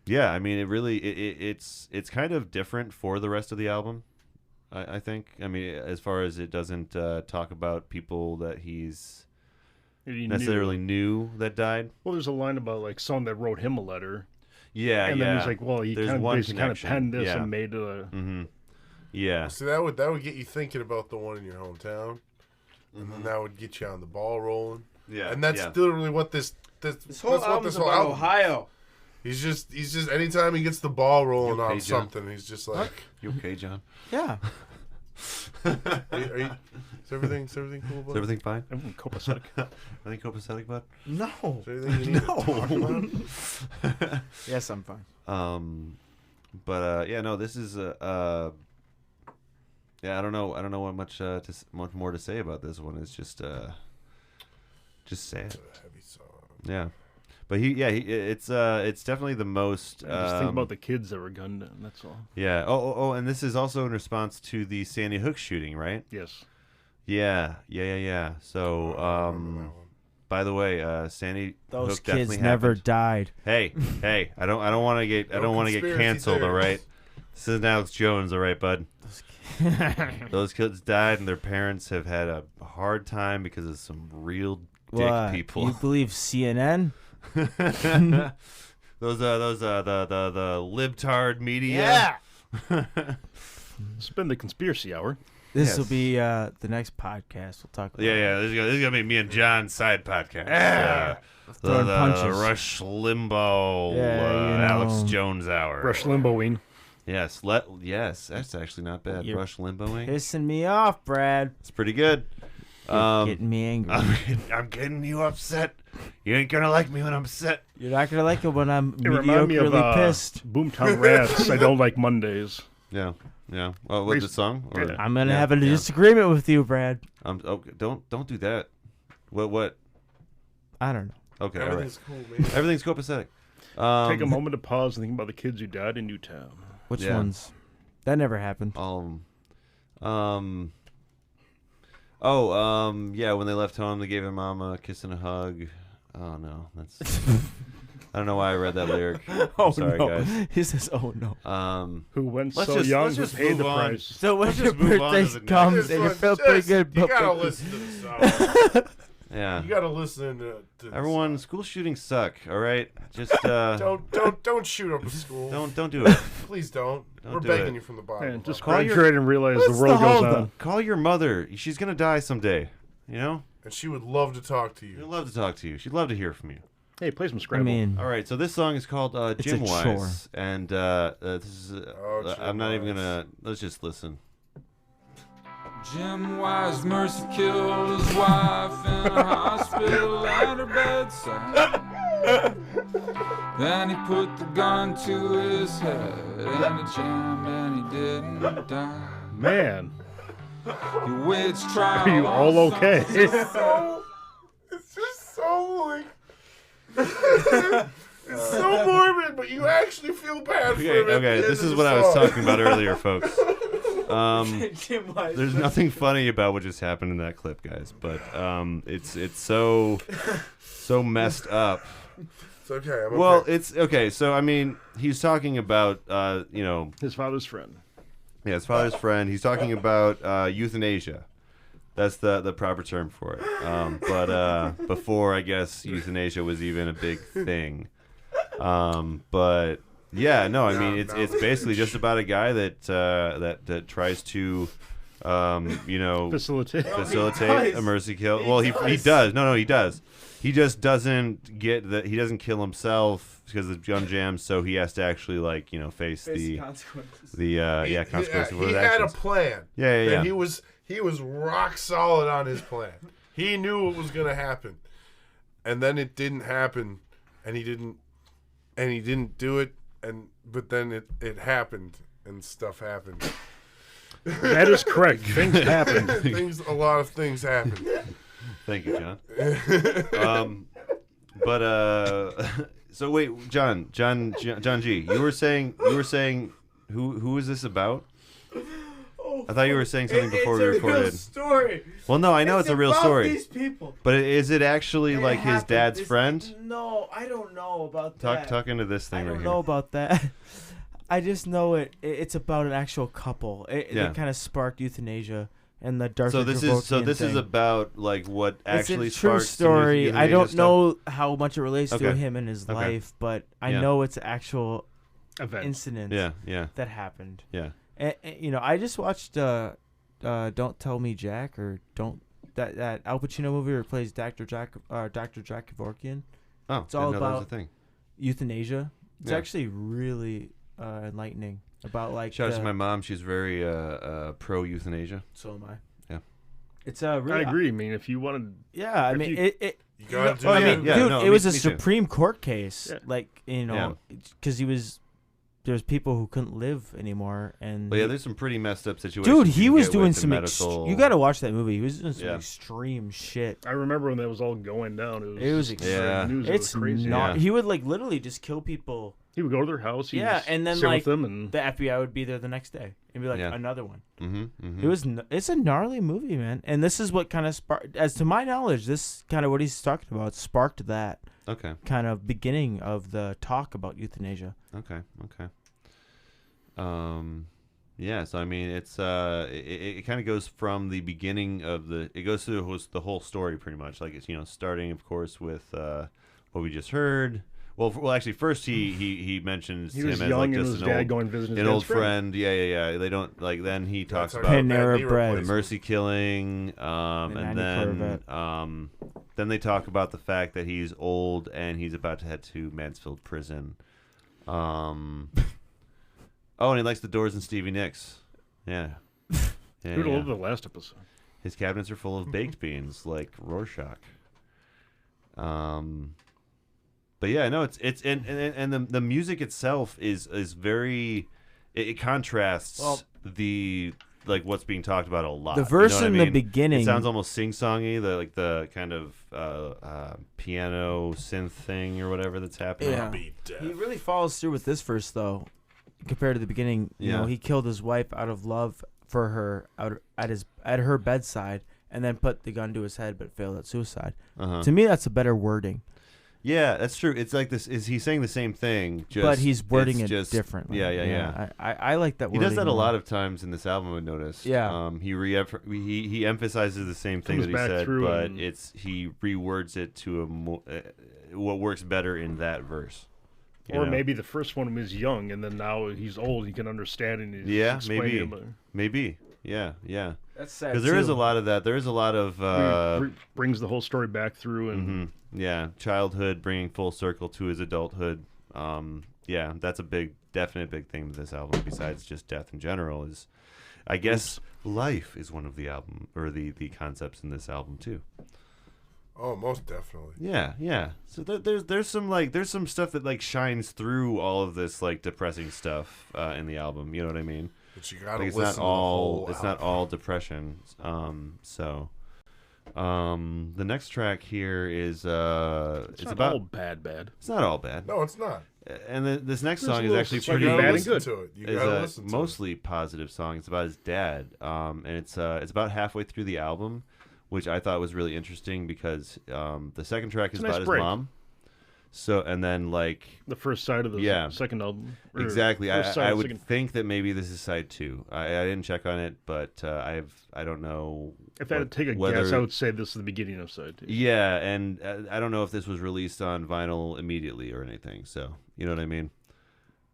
mean, it really it's kind of different for the rest of the album. I think. I mean, as far as it doesn't talk about people that he's necessarily knew that died. Well, there's a line about like someone that wrote him a letter. Yeah, and then he's like, well, he kind of penned this and made a... Mm-hmm. Yeah. See, that would get you thinking about the one in your hometown, and then that would get you on the ball rolling. Yeah, and that's literally what this whole album's about Ohio. He's just anytime he gets the ball rolling on something, he's just like, "You okay, John?" Yeah. Is everything cool, bud? Is everything fine? I'm copacetic. Everything copacetic, bud? No. Is there anything you need to talk about? Yes, I'm fine. But yeah, no, this is yeah, I don't know what much more to say about this one. It's just sad. It's a heavy song. Yeah. But it's definitely the most. Just think about the kids that were gunned down. That's all. Yeah. Oh, and this is also in response to the Sandy Hook shooting, right? Yes. Yeah. So, by the way, Sandy Those Hook kids definitely never happened. died. Hey, I don't want to get canceled. All right. This isn't Alex Jones, all right, bud. Those kids died, and their parents have had a hard time because of some real dick people. You believe CNN? those the libtard media. Yeah. It's been the conspiracy hour. This will be the next podcast. We'll talk about. Yeah. This is gonna be me and John's side podcast. Throwing the punches. Rush Limbaugh, Alex Jones hour. Rush Limboing. Yes, that's actually not bad. You're Rush Limboing. Pissing me off, Brad. It's pretty good. You're getting me angry. I'm getting you upset. You ain't gonna like me when I'm upset. You're not gonna like it when I'm It reminded me of pissed. Boomtown Rats. I don't like Mondays. Yeah. Well, what's the song? Or, I'm gonna have a disagreement with you, Brad. Don't do that. What? I don't know. Okay, Everything's all right. cool, man. Everything's copacetic. Take a moment to pause and think about the kids who died in Newtown. Which ones? That never happened. Yeah, when they left home, they gave their mom a kiss and a hug. Oh no, that's. I don't know why I read that lyric. Oh, sorry, no. guys. He says, "Oh no." Who went let's so just- young let's to just pay move the on. price? So when Let's your just move on to birthday the next comes and you feel pretty good, You gotta but listen to the song. Yeah. You gotta listen to the Everyone, song. school shootings suck. All right, just Don't shoot up a school. don't do it. Please don't. We're do begging it. you from the bottom. Man, of just our heart. graduate and realize the What's world the goes holdup? on. Call your mother. She's gonna die someday. You know. And she would love to talk to She'd you. love to talk to you. She'd love to hear from you. Hey, play some I Scrabble. mean, All right, so this song is called It's a Jim Wise, chore. and this is. I'm not even Jim gonna. Let's just listen. Jim Wise mercy killed his wife in a hospital at her bedside. Then he put the gun to his head and it jammed and he didn't die. Man, He waits trial. are you all okay? It's just so like. It's so morbid, but you actually feel bad for him. Okay. This is what I was talking about earlier, folks. There's nothing funny about what just happened in that clip, guys, but it's so messed up. It's okay. I'm Well, okay. it's okay. So I mean, he's talking about His father's friend. yeah, his father's friend. He's talking about euthanasia. That's the proper term for it. But before, I guess, euthanasia was even a big thing. But yeah, no, I mean, it's basically just about a guy that tries to, Facilitate. facilitate a mercy kill. Well, he does. No, he does. He just doesn't get that. He doesn't kill himself because of gun jams, so he has to actually face the consequences. consequences of his He had a actions. plan. Yeah. And he was rock solid on his plan. He knew it was going to happen. And then it didn't happen, and he didn't do it, but then it happened and stuff happened. That is correct. Things happen. A lot of things happened. Thank you, John. So wait, Jon G, you were saying who is this about? I thought you were saying something before we recorded. It's a real story. Well, no, I know it's a real about story. These people. But is it actually It like his happened. dad's This- friend? No, I don't know about that. Talk into this I thing don't right know here. about that. I just know it's about an actual couple. It kind of sparked euthanasia and the darker. So this is about like what actually it's a true sparks some story. I euthanasia don't stuff? know how much it relates to Okay. him and his Okay. life, but I Yeah. know it's an actual Event. incident Yeah. that happened. Yeah. And, I just watched Don't Tell Me Jack or Don't that Al Pacino movie where he plays Dr. Jack Kevorkian. Oh, It's all didn't know that was about a thing. euthanasia. It's Yeah. actually really enlightening. about like. Shout out to my mom. She's very pro euthanasia. So am I. Yeah. It's really. I agree. I mean, if you wanted. Yeah, I mean it. You gotta do I mean, it. dude, no, it was a me too. Supreme Court case. Yeah. Like because he was. There's people who couldn't live anymore, and But yeah, there's some pretty messed up situations. dude, he you was get doing with the some. medical. You got to watch that movie. He was doing some Yeah. extreme shit. I remember when that was all going down. It was extreme Yeah. news. It was It's crazy. not. Yeah. He would like literally just kill people. He would go to their house. He'd Yeah, and then sit like with them and the FBI would be there the next day and be like Yeah. another one. Mm-hmm. It was. It's a gnarly movie, man. And this is what kind of sparked. As to my knowledge, this kind of what he's talking about sparked that Okay. kind of beginning of the talk about euthanasia. Okay. Yeah, so I mean, it's it kind of goes from the beginning of it goes through the whole story pretty much. Like it's starting, of course, with what we just heard. Well, actually, first he mentions he him was as young like and just his an dad old going visiting an his old friend. friend. Yeah. They don't like. Then he talks That's about our Panera knee Bread. the replacement. mercy killing, and then they talk about the fact that he's old and he's about to head to Mansfield Prison. Oh, and he likes the Doors and Stevie Nicks. Yeah. Who'd have loved the last episode? His cabinets are full of baked beans, like Rorschach. But yeah, no, it's and the music itself is very. It contrasts the like what's being talked about a lot. The verse you know what in I the mean? beginning. It sounds almost sing-songy, the kind of piano synth thing or whatever that's happening. Yeah. He really follows through with this verse though, compared to the beginning. You know, he killed his wife out of love for her at her bedside, and then put the gun to his head, but failed at suicide. To me, that's a better wording. Yeah, that's true. It's like this. Is he saying the same thing? But he's wording it differently. Yeah. I like that. He does that a lot of times in this album. I noticed. Yeah. He emphasizes the same thing that he said, but he rewords it to what works better in that verse. Or maybe the first one was young, and then now he's old. He can understand and he's maybe. Yeah. That's sad. Because there is a lot of that. There is a lot of brings the whole story back through and childhood bringing full circle to his adulthood. That's a definite big thing with this album. Besides just death in general, is I guess life is one of the album or the concepts in this album too. Oh, most definitely. Yeah. So there's some stuff that like shines through all of this like depressing stuff in the album. You know what I mean? But you gotta it's listen not all. to the whole It's not all depression. The next track here is it's about all bad. It's not all bad. No, it's not. And this next There's song a is little actually slight pretty bad and listen good. to it. You is gotta a listen to mostly positive song. It's about his dad, and it's about halfway through the album, which I thought was really interesting because the second track is about his mom. So and then like the first side of the second album. Exactly. I would think that maybe this is side 2. I didn't check on it, but I don't know. If I had to take a guess, I would say this is the beginning of side 2. Yeah, and I don't know if this was released on vinyl immediately or anything. So you know what I mean?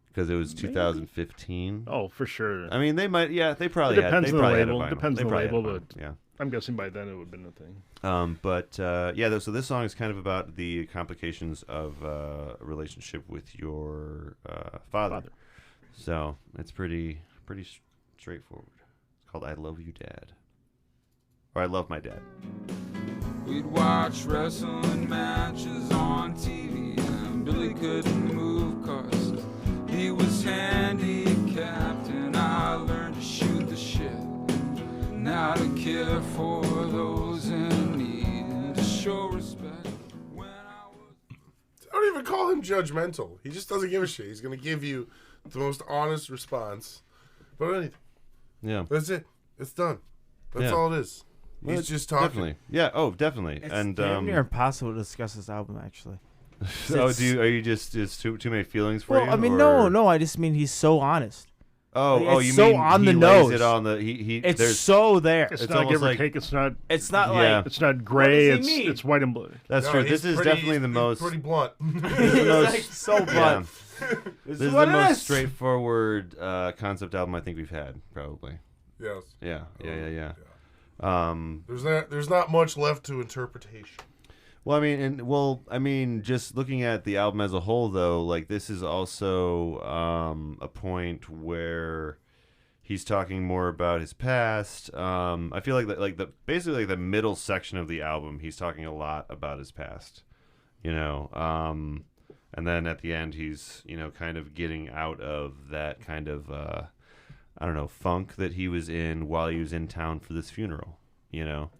Because it was 2015. Oh, for sure. I mean, they might. Yeah, they probably it depends had. on the Had label. a vinyl. Depends they on the label, had but yeah. I'm guessing by then it would have been a thing. So this song is kind of about the complications of a relationship with your father. So it's pretty straightforward. It's called "I Love You, Dad," or "I Love My Dad." We'd watch wrestling matches on TV, and Billy couldn't move 'cause he was handicapped, and I learned to shoot the shit. Now to care for those in need and to show respect when I was... I don't even call him judgmental. He just doesn't give a shit. He's going to give you the most honest response. But anything. Yeah. That's it. It's done. That's all it is. He's just talking. Definitely. Yeah, definitely. It's damn near impossible to discuss this album, actually. Are you just too many feelings for you? Well, I mean, no. I just mean he's so honest. You so mean on he the lays nose. it on the It's so there. It's not give or take. It's not. It's not like. It's not gray. What does he mean? It's white and blue. That's true. This is definitely the most. Pretty blunt. Like so blunt. This is the most straightforward concept album I think we've had, probably. Yes. Yeah. There's not much left to interpretation. Well, I mean, just looking at the album as a whole, though, like this is also a point where he's talking more about his past. I feel like basically the middle section of the album, he's talking a lot about his past, you know. And then at the end, he's kind of getting out of that kind of I don't know, funk that he was in while he was in town for this funeral, you know.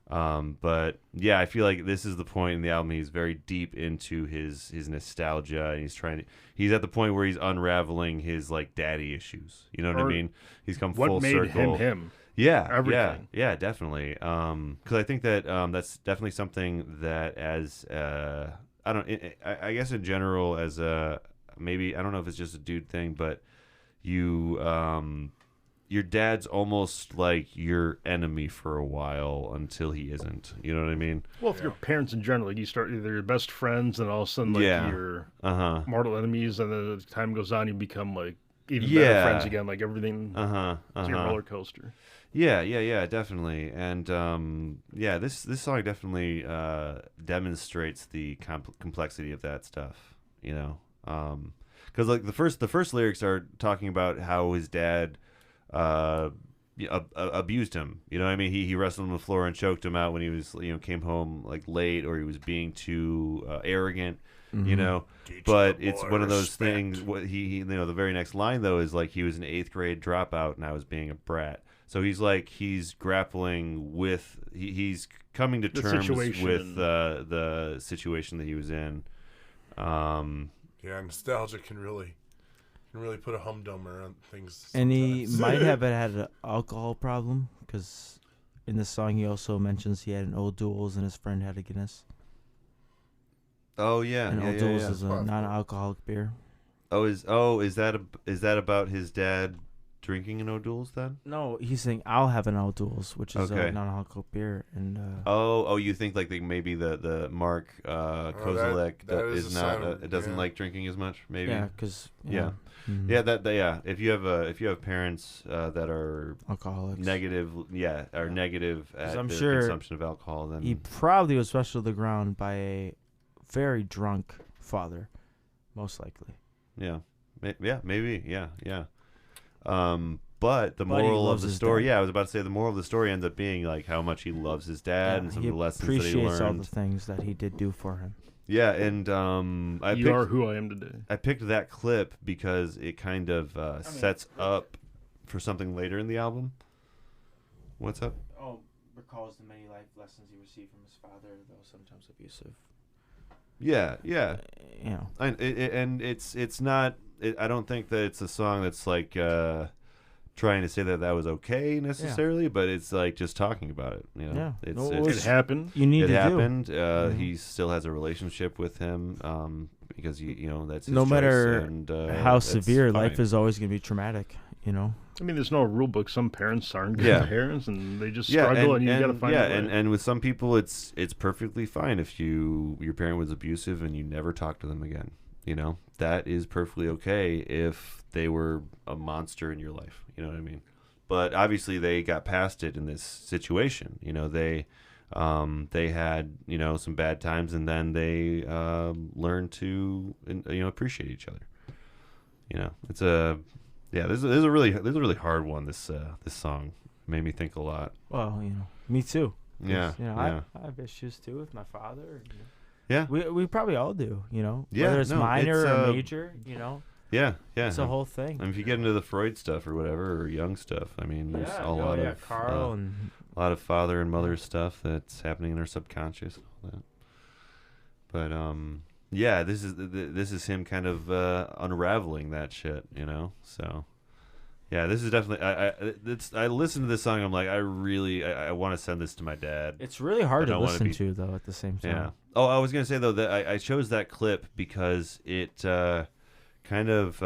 But yeah, I feel like this is the point in the album he's very deep into his nostalgia, and he's at the point where he's unraveling his like daddy issues. You know what I mean? He's come full circle. What made him? Yeah, everything. Yeah, definitely. Because I think that that's definitely something that as I guess in general as maybe I don't know if it's just a dude thing, but you your dad's almost like your enemy for a while until he isn't. You know what I mean? Well, if your parents in general, like you start either your best friends, and all of a sudden, like your mortal enemies, and then as time goes on, you become like even better friends again. Like everything, it's your roller coaster. Yeah, definitely. And this song definitely demonstrates the complexity of that stuff. You know, because like the first lyrics are talking about how his dad abused him. You know what I mean? He wrestled him on the floor and choked him out when he was came home like late, or he was being too arrogant. You know, but it's one of those things. What he the very next line though is like he was an 8th grade dropout and I was being a brat. So he's grappling with he's coming to terms with the situation that he was in. Yeah, nostalgia can really put a humdumber on things. And he might have had an alcohol problem, because in the song he also mentions he had an O'Doul's and his friend had a Guinness. Oh yeah, and O'Doul's is a non-alcoholic beer. Is that about his dad drinking an O'Doul's then? No, he's saying I'll have an O'Doul's, which is a non-alcoholic beer. And you think like maybe the Mark Kozelek is not it doesn't like drinking as much, maybe. Yeah, because Mm-hmm. If you have parents that are alcoholics, negative at the consumption of alcohol, then he probably was swept to the ground by a very drunk father, most likely. Maybe. But the moral of the story, I was about to say the moral of the story ends up being like how much he loves his dad and some of the lessons that he learned. He appreciates all the things that he did do for him. Yeah, and you are who I am today. I picked that clip because it kind of sets up for something later in the album. What's up? Oh, recalls the many life lessons he received from his father, though sometimes abusive. Yeah. And it's not. I don't think that it's a song that's like trying to say that was okay necessarily, but it's like just talking about it. You know, it happened. It happened. He still has a relationship with him because that's his no matter and, how severe life is always going to be traumatic. You know. I mean, there's no rule book. Some parents aren't good parents, and they just struggle, and you got to find a way. And with some people, it's perfectly fine if your parent was abusive and you never talk to them again. You know, that is perfectly okay if they were a monster in your life. You know what I mean? But obviously, they got past it in this situation. You know, they had some bad times, and then they learned to appreciate each other. You know, it's a This is a really hard one. This song made me think a lot. Well, me too. Yeah. I have issues too with my father. Yeah. We probably all do. Yeah, whether it's minor or major. Yeah. It's a whole thing. I mean, if you get into the Freud stuff or whatever, or Young stuff, I mean, there's a lot of Carl and a lot of father and mother stuff that's happening in our subconscious and all that. But this is him kind of unraveling that shit, So, yeah, this is definitely. I listened to this song. I'm like, I want to send this to my dad. It's really hard to listen to though. At the same time. Yeah. Oh, I was gonna say though that I chose that clip because it kind of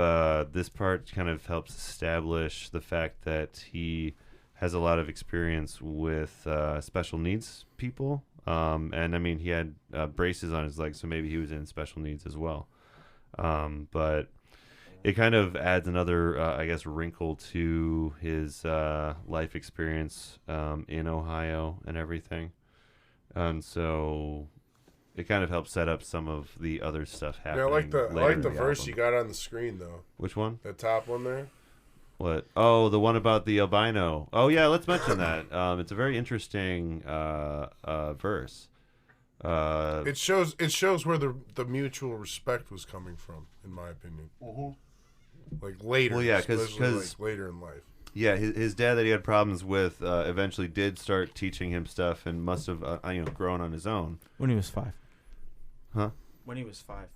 this part kind of helps establish the fact that he has a lot of experience with special needs people. And I mean, he had braces on his legs, so maybe he was in special needs as well. But it kind of adds another, I guess, wrinkle to his life experience in Ohio and everything. And so, it kind of helps set up some of the other stuff happening. Yeah, I like the verse album. you got on the screen though. Which one? The top one there. What? Oh, the one about the albino. Oh yeah, let's mention that. It's a very interesting verse. It shows where the mutual respect was coming from, in my opinion. Like later. Well, yeah, because like later in life. Yeah, his dad that he had problems with eventually did start teaching him stuff and must have grown on his own when he was 5. Huh? When he was 5.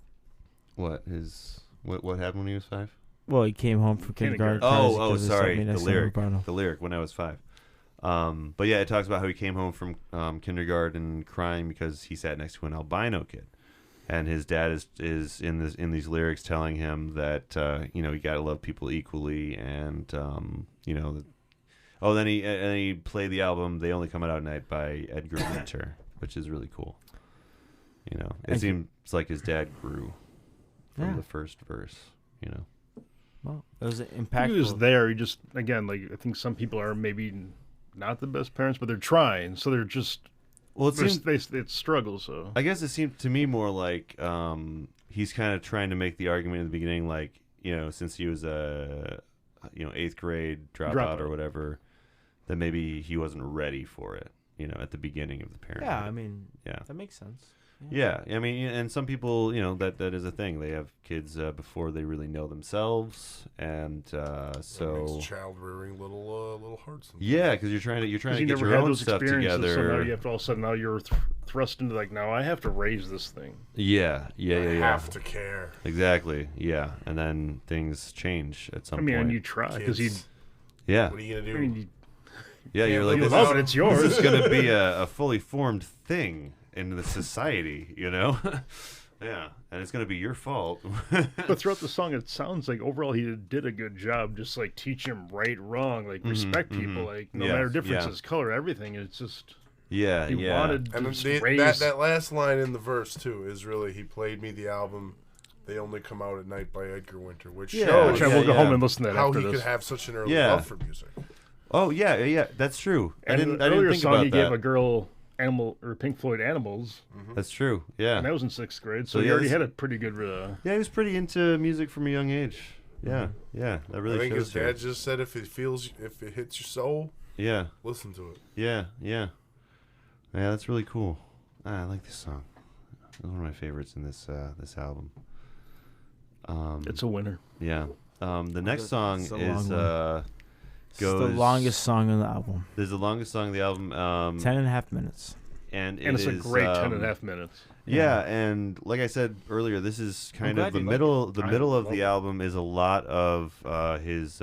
What happened when he was 5? Well, he came home from kindergarten. Oh, sorry, the lyric when I was 5. But yeah, it talks about how he came home from kindergarten crying because he sat next to an albino kid, and his dad is in these lyrics telling him that you gotta love people equally, and then he played the album "They Only Come Out at Night" by Edgar Winter, which is really cool. It seems like his dad grew from the first verse. Well, it was impactful. He was there. He just, again, like, I think some people are maybe not the best parents, but they're trying. So they're just, it struggles. So I guess it seemed to me more like he's kind of trying to make the argument in the beginning, like, since he was a 8th grade dropout or whatever, that maybe he wasn't ready for it. At the beginning of the parenthood. Yeah, I mean, that makes sense. Yeah, I mean, and some people, that is a thing. They have kids before they really know themselves, and so makes child rearing little hard sometimes. Yeah, because you're trying to get your own stuff together. So now you have to all of a sudden you're thrust into like, now I have to raise this thing. Yeah. I have to care. Exactly. Yeah, and then things change at some point. And you try because Yeah. What are you gonna do? You're like, you love it. It's yours. This is gonna be a fully formed thing in the society, Yeah, and it's gonna be your fault. But throughout the song, it sounds like overall he did a good job, just like teach him right, wrong, like respect people, like no matter differences, color, everything. It's just he wanted and to raise that last line in the verse too is really he played me the album "They Only Come Out at Night" by Edgar Winter, which shows I will go home and listen to that. How after he this. could have such an early love for music. Oh yeah, that's true. And I didn't think song about he that. gave a girl Animal or Pink Floyd Animals. That's true. Yeah, and that was in 6th grade, so he already had a pretty good. Yeah, he was pretty into music from a young age. Yeah, that really. I think shows his dad just said if it hits your soul, listen to it. Yeah, that's really cool. I like this song. It's one of my favorites in this album. It's a winner. Yeah. The next song is it's the longest song on the album. This is the longest song of the album. 10.5 minutes. And it's a great 10.5 minutes. Yeah, and like I said earlier, this is kind of the middle. The middle of the album is a lot of his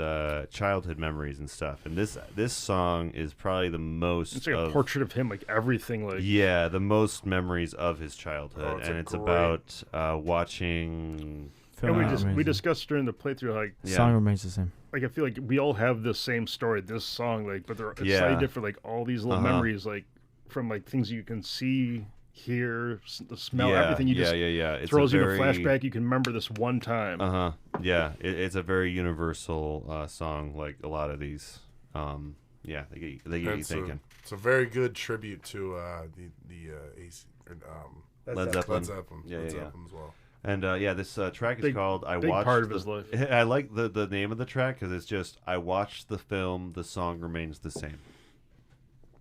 childhood memories and stuff. And this song is probably the most. It's like a portrait of him, like everything. Like the most memories of his childhood, and it's about watching. And we discussed during the playthrough, like song remains the same. Like I feel like we all have the same story, this song, like, but it's slightly different. Like all these little memories, like from like things you can see, hear, the smell, everything. You just it throws you in a flashback. You can remember this one time. Yeah, it's a very universal song. Like a lot of these, they get you thinking. It's a very good tribute to Led Zeppelin. Led Zeppelin as well. And this track is called "I Watched." Part of his life. I like the name of the track because it's just "I watched the film. The song remains the same."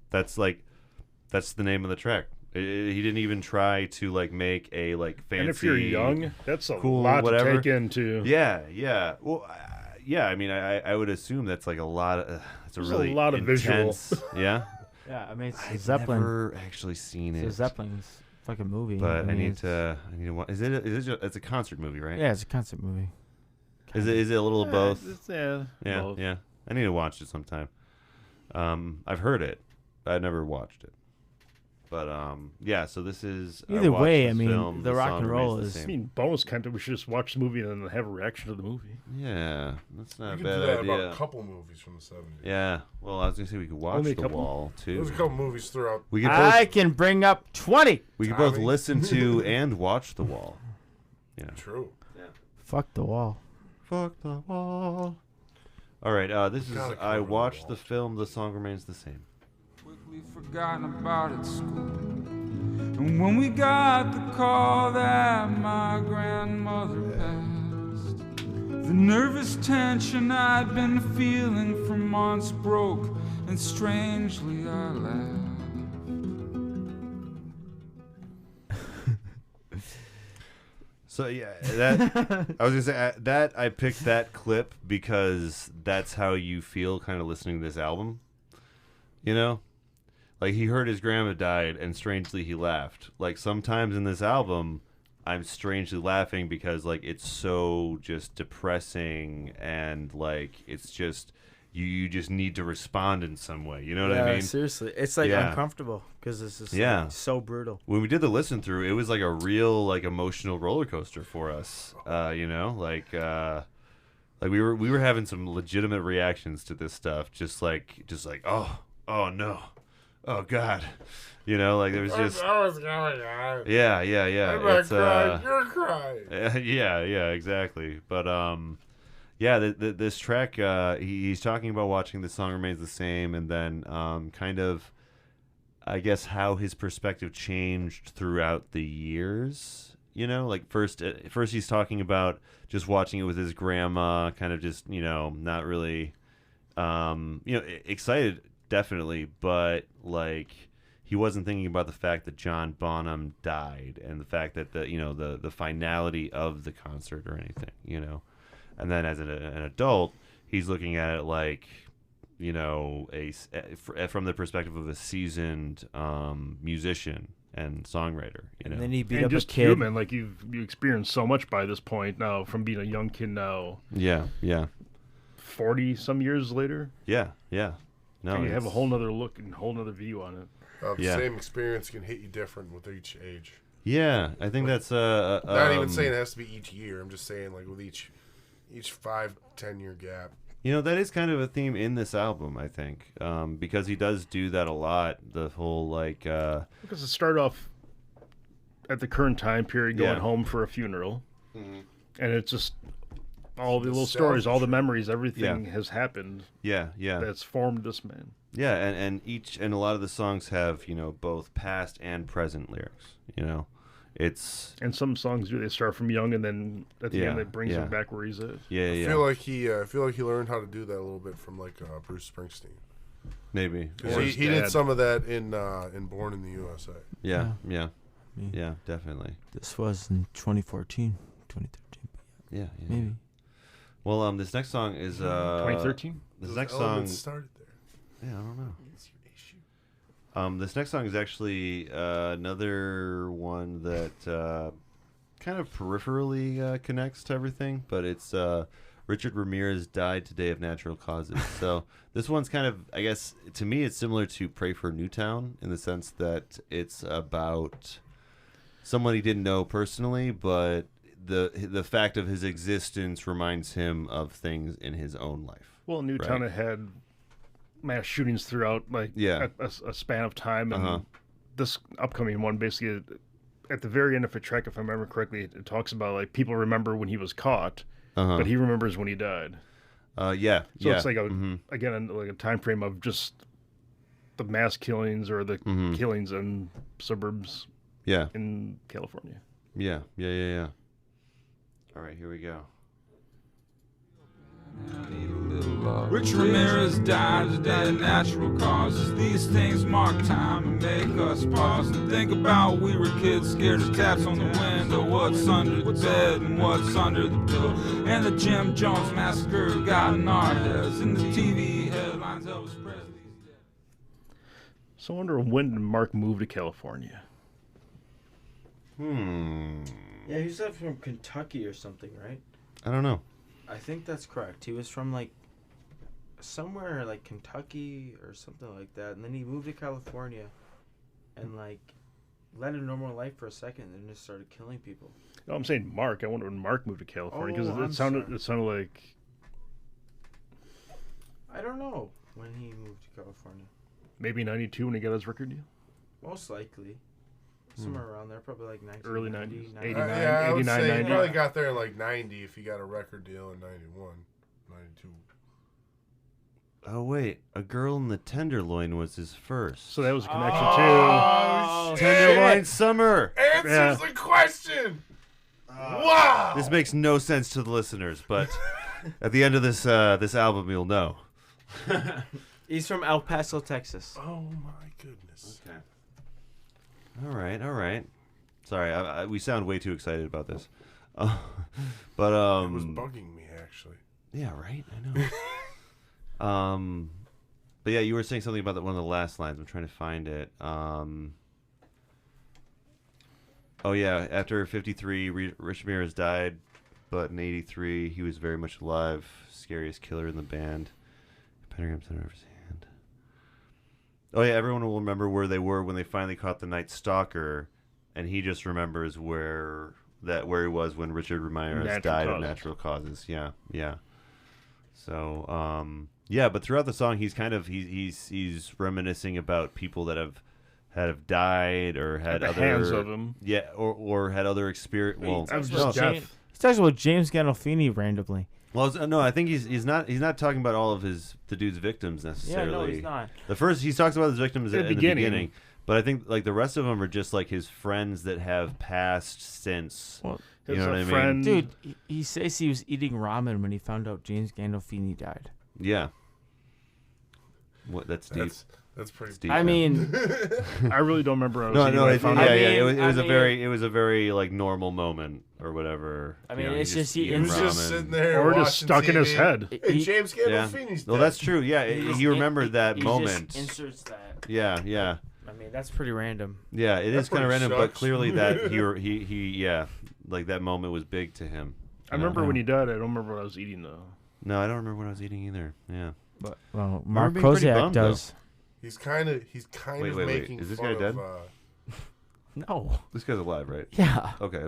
That's the name of the track. He didn't even try to like make a fancy. And if you're young, that's a cool, lot whatever. to take into. Yeah. Well, I mean, I would assume that's like a lot of. It's a really a lot of intense, visual. Yeah. Yeah, I mean, it's I've Zeppelin. never actually seen it. It's Zeppelin's fucking movie. But I need to watch. Is it? It's a concert movie, right? Yeah, it's a concert movie. Is it a little of both? Yeah. Both. Yeah. I need to watch it sometime. I've heard it. I've never watched it. But so this is either way. I mean, film, the rock and roll is. I mean, bonus content. We should just watch the movie and then have a reaction to the movie. Yeah, that's not a bad bad idea. About a couple movies from the 70s. Yeah, well, I was gonna say we could watch The Wall too. There's a couple movies throughout. We could I can bring up 20. We could both listen to and watch The Wall. Yeah, true. Yeah. Fuck The Wall. Fuck The Wall. All right, this is I watched the film. The song remains the same. Quickly forgotten about at school. And when we got the call that my grandmother passed, the nervous tension I'd been feeling for months broke, and strangely I laughed. So yeah, that I was gonna say that I picked that clip because that's how you feel kind of listening to this album. You know, like he heard his grandma died, and strangely he laughed. Like sometimes in this album, I'm strangely laughing because like it's so just depressing and like it's just you just need to respond in some way. You know what I mean? Seriously, it's like uncomfortable because it's just like, so brutal. When we did the listen through, it was like a real like emotional roller coaster for us. You know, like we were having some legitimate reactions to this stuff. Just like oh no, oh God. You know, like there was just. What's going on? Yeah. I'm not crying. You're crying. Yeah, exactly. But yeah, this track, he's talking about watching The Song Remains the Same, and then kind of, I guess, how his perspective changed throughout the years. You know, like first he's talking about just watching it with his grandma, kind of just, you know, not really, excited, definitely, but like he wasn't thinking about the fact that John Bonham died and the fact that the finality of the concert or anything, you know. And then as an adult, he's looking at it like, you know, from the perspective of a seasoned musician and songwriter. You know? And then he beat and up just a kid. Human, like you experienced so much by this point now, from being a young kid now. Yeah. 40 some years later. Yeah. No, and you have a whole nother look and a whole nother view on it. The same experience can hit you different with each age. Yeah, I think that's not even saying it has to be each year. I'm just saying like with each 5-10 year gap. You know, that is kind of a theme in this album, I think, because he does do that a lot. The whole like because it started off at the current time period, going home for a funeral, and it's just all the little stories, all the memories, everything has happened. Yeah. That's formed this man. Yeah, and a lot of the songs have, you know, both past and present lyrics. You know, and some songs do. They start from young, and then at the end, it brings him back where he's at. Yeah. I feel like he learned how to do that a little bit from like Bruce Springsteen. Maybe he did some of that in Born in the USA. Yeah, definitely. This was in 2014, 2013. Yeah. Maybe. Well, this next song is 2013. This next song started there. Yeah, I don't know. This next song is actually another one that kind of peripherally connects to everything, but it's Richard Ramirez died today of natural causes. So this one's kind of, I guess, to me, it's similar to Pray for Newtown in the sense that it's about someone he didn't know personally, but the fact of his existence reminds him of things in his own life. Well, Newtown had mass shootings throughout, like a span of time, and this upcoming one, basically, at the very end of the track, if I remember correctly, it talks about like people remember when he was caught, but he remembers when he died. So it's like again like a time frame of just the mass killings or the killings in suburbs, in California. Yeah. All right, here we go. Rich Ramirez died today of natural causes. These things mark time and make us pause and think about we were kids scared of taps on the window. What's under the bed and what's under the pillow? And the Jim Jones massacre got in our heads. In the TV headlines, Elvis Presley's dead. So I wonder when did Mark move to California? Yeah, he's from Kentucky or something, right? I don't know. I think that's correct. He was from like somewhere like Kentucky or something like that, and then he moved to California and like led a normal life for a second, and then just started killing people. No, I'm saying Mark. I wonder when Mark moved to California because it sounded like. I don't know when he moved to California. Maybe 92 when he got his record deal. Most likely. Somewhere around there, probably like 90, early 90s, 89, 89, I would 89, say 90. he probably got there in like 90 if he got a record deal in 91, 92. Oh, wait. A Girl in the Tenderloin was his first. So that was a connection too. Tenderloin Find Summer. Answers the question. Wow. This makes no sense to the listeners, but at the end of this album, you'll know. He's from El Paso, Texas. Oh my goodness. Okay. All right. Sorry, we sound way too excited about this. But it was bugging me actually. Yeah, right. I know. But yeah, you were saying something about one of the last lines. I'm trying to find it. Oh yeah, after 53, Rich Ramirez died, but in 83 he was very much alive. Scariest killer in the band. Pentagram center of his hand. Oh yeah, everyone will remember where they were when they finally caught the Night Stalker, and he just remembers where he was when Richard Ramirez died of natural causes. Yeah. So yeah, but throughout the song, he's kind of he's reminiscing about people that have died or had other hands of him. Yeah, or had other experience. Well, he talks about James Gandolfini randomly. Well, no, I think he's not talking about all of the dude's victims necessarily. Yeah, no, he's not. The first he talks about his victims at the beginning, but I think like the rest of them are just like his friends that have passed since. Well, you know what I mean? Dude, he says he was eating ramen when he found out James Gandolfini died. Yeah. What? That's deep. That's pretty deep. I mean, I really don't remember. It was a very like normal moment or whatever. I mean, it's just he was just sitting there, or just stuck in his head. Hey, James Gandolfini's dead. Well, that's true. Yeah, he remembered that moment. Just inserts that. Yeah. I mean, that's pretty random. Yeah, it is kind of random, but clearly that he like that moment was big to him. I remember when he died. I don't remember what I was eating though. No, I don't remember what I was eating either. Yeah, but Mark Kozelek does. Though. He's kind of making Is this fun guy dead? No. This guy's alive, right? Yeah. Okay,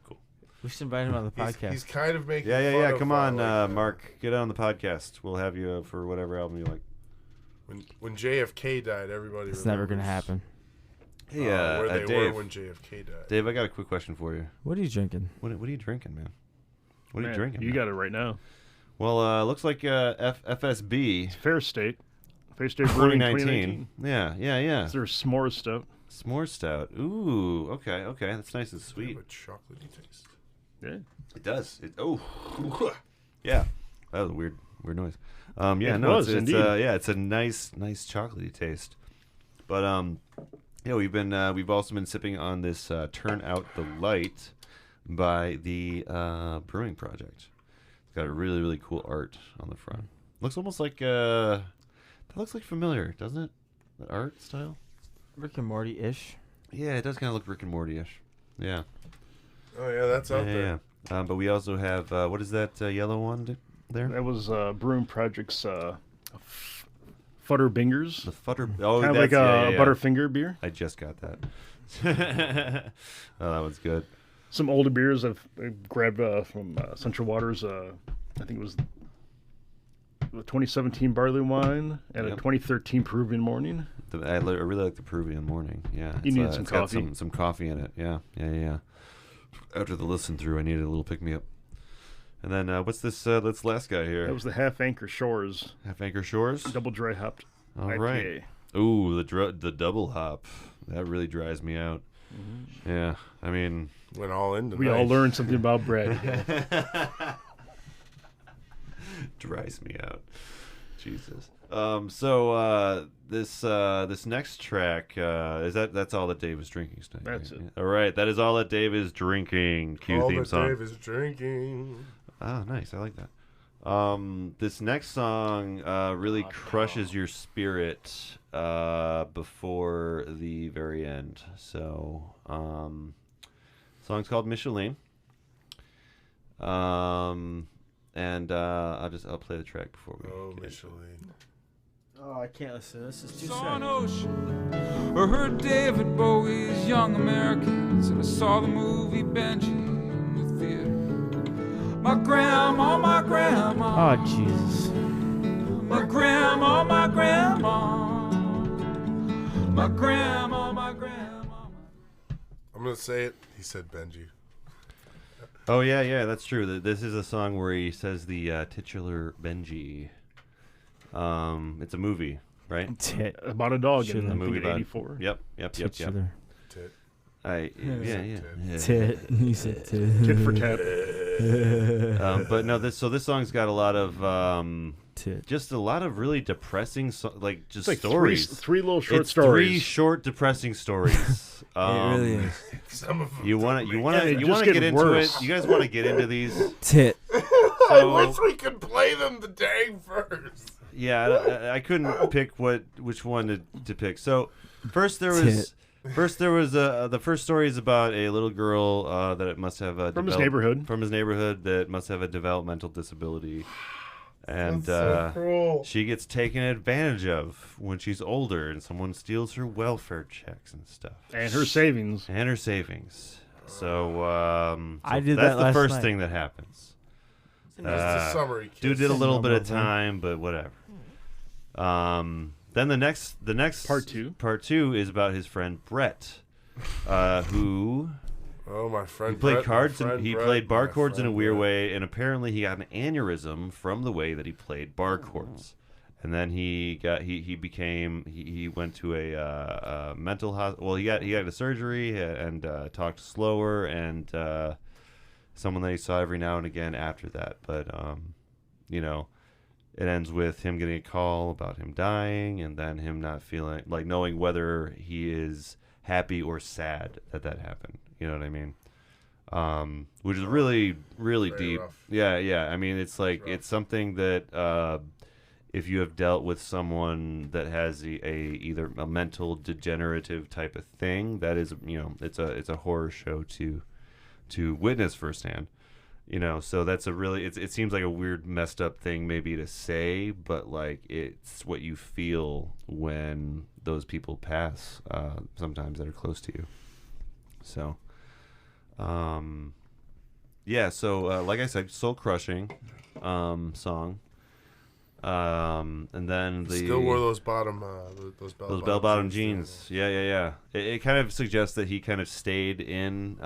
cool. We should invite him on the podcast. He's kind of making Yeah. Come on, Mark. Get on the podcast. We'll have you for whatever album you like. When JFK died, everybody It's never going to happen. Hey, where they Dave, were when JFK died. Dave, I got a quick question for you. What are you drinking? What are you drinking, man? What are you drinking? You got it right now. Well, looks like FSB. It's Fair State. Fair State Brewing 2019. Yeah. It's their s'more stout. S'more stout. Ooh, okay. That's nice and sweet. A chocolatey taste. Yeah, it does. Yeah. That was a weird noise. It's a nice chocolatey taste. But we've also been sipping on this Turn Out the Light by the Brewing Project. It's got a really, really cool art on the front. Looks almost like that looks like familiar, doesn't it? That art style? Rick and Morty-ish. Yeah, it does kind of look Rick and Morty-ish. Yeah. Oh yeah, that's out there. Yeah. But we also have what is that yellow one there? That was Brewing Project's Futter Bingers. The Futter. Oh, kind of like a Butterfinger beer. I just got that. Oh, that one's good. Some older beers I've grabbed from Central Waters. I think it was a 2017 barley wine and a 2013 Peruvian morning. I really like the Peruvian morning. Yeah, you need some coffee. Got some coffee in it. Yeah. After the listen through, I needed a little pick me up. And then what's this last guy here? That was the Half Anchor Shores. Half Anchor Shores? Double dry hopped. All IPA. Right. Ooh, the double hop. That really dries me out. Mm-hmm. Yeah, I mean, went all into. We all learned something about bread. Dries me out. Jesus. So this next track that's all that Dave is drinking tonight. That's it. All right, that is all that Dave is drinking. Cue all theme that song. Dave is drinking. Ah, nice. I like that. This next song really crushes your spirit before the very end. So, song's called Micheline. And I'll play the track before we. Oh, Micheline. Oh, I can't listen. This is too saw an sad. ocean, or heard David Bowie's Young Americans, and I saw the movie Benji in the theater. My grandma. Oh, Jesus. My grandma. My grandma. I'm gonna say it. He said Benji. Oh yeah, that's true. This is a song where he says the titular Benji. It's a movie, right? About a dog in a movie about 84. Yep. Titular. Tit. Tit. You said tit. Tit for tat. But no, this song's got a lot of just a lot of really depressing stories. Three little short stories. 3 short depressing stories. It really is. Some of them you want to get into it? You guys want to get into these? Tit. I wish we could play them the day first. Yeah, I couldn't pick which one to pick. So first there was the first story is about a little girl that it must have from his neighborhood that must have a developmental disability. And so cruel. She gets taken advantage of when she's older, and someone steals her welfare checks and stuff. And her savings. So, I did that's that last the first night. thing that happens. It's a summary. Dude did a little bit of time, but whatever. Then the next part two is about his friend Brett, who. Oh, my friend. He played Brett, cards. friend He Brett, played bar chords in a weird Brett. way, and apparently he got an aneurysm from the way that he played bar chords. And then he went to a mental hospital. Well, he got a surgery and talked slower, and someone that he saw every now and again after that. But it ends with him getting a call about him dying, and then him not feeling like knowing whether he is happy or sad that happened. You know what I mean? Which is really, really Very deep. rough. Yeah. I mean, it's like it's something that if you have dealt with someone that has either a mental degenerative type of thing, that is, it's a horror show to witness firsthand. So that's it seems like a weird, messed up thing maybe to say, but like it's what you feel when those people pass, sometimes that are close to you. So. So like I said, soul crushing song. And then Still wore those bell bell-bottom jeans. Yeah. It kind of suggests that he kind of stayed in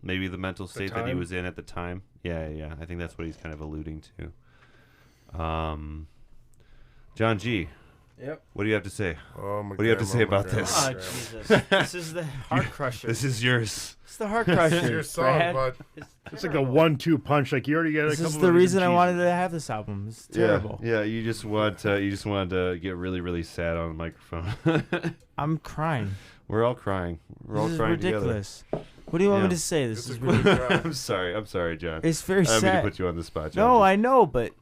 maybe the mental state that he was in at the time. Yeah. I think that's what he's kind of alluding to. Jon G. Yep. What do you have to say? Oh, what do you have to say about this? Oh, Jesus. This is the heart crusher. This is yours. It's the heart crusher. It's your song, Brad. bud. It's like a 1-2 punch. Like you already got a This couple. is the of reason I cheese. wanted to have this album. It's terrible. Yeah. You just wanted to get really, really sad on the microphone. I'm crying. We're all crying. We're all This is crying ridiculous. What do you want me to say? This is really. together. I'm sorry, John. It's very I don't mean to sad. put you on the spot, John. No, I know, but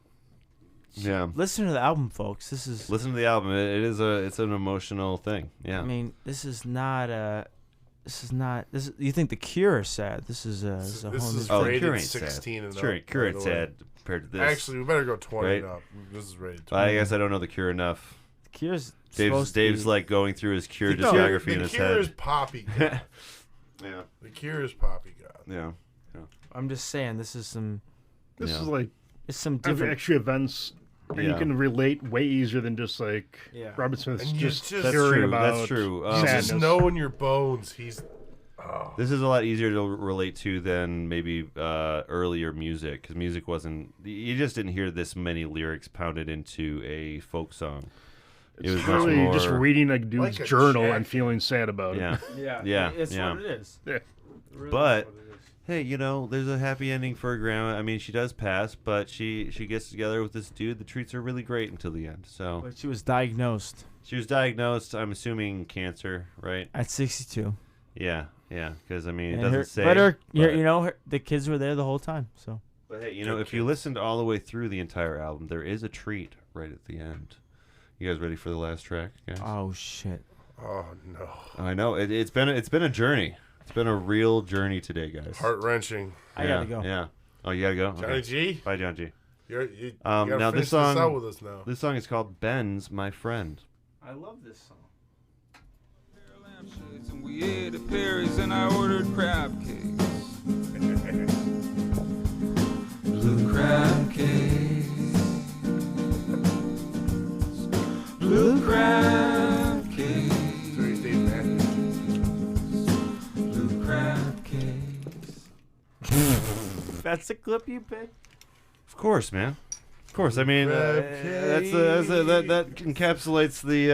Yeah. listen to the album, folks. This is. Listen to the album. It's an emotional thing. Yeah. I mean, this is not. You think The Cure is sad? This is a whole new. Oh, rated Cure ain't 16 and sad. up, Cure by ain't the sad compared to this. Actually, we better go 20 Right? and up. This is rated 20. I guess I don't know the Cure enough. The Cure's Dave's like going through his Cure discography in his Cure head. is Poppy God. Yeah. The Cure is Poppy God. Yeah. I'm just saying, this is some. This Yeah. is like It's some different. actually events. And you can relate way easier than just like Robert Smith's And you just just- That's hearing true. about That's true. You sadness. just know in your bones he's. Oh. This is a lot easier to relate to than maybe earlier music, because music wasn't. You just didn't hear this many lyrics pounded into a folk song. It was much really more just reading a dude's Like a journal check. and feeling sad about it. Yeah. Yeah, It's what it is. Yeah. But hey, there's a happy ending for grandma. I mean, she does pass, but she gets together with this dude that treats her really great until the end. So But she was diagnosed she was diagnosed. I'm assuming cancer, right? at 62. Yeah. Because I mean, it And doesn't her- say. but her, but- the kids were there the whole time. So But hey, if you listened all the way through the entire album, there is a treat right at the end. You guys ready for the last track, guys? oh shit. Oh no. I know it's been a journey. It's been a real journey today, guys. Heart wrenching. I gotta go. Yeah. Oh, you gotta go. Johnny Okay. G, Bye, John G. you gotta now finish this song out with us now. This song is called "Ben's My Friend." I love this song. And we ate at Perry's and I ordered crab cakes. Blue crab cakes. Blue crab cakes. Sorry, Dave Matthews. Blue crab cakes. That's the clip you picked. Of course, man. Of course, I mean that encapsulates the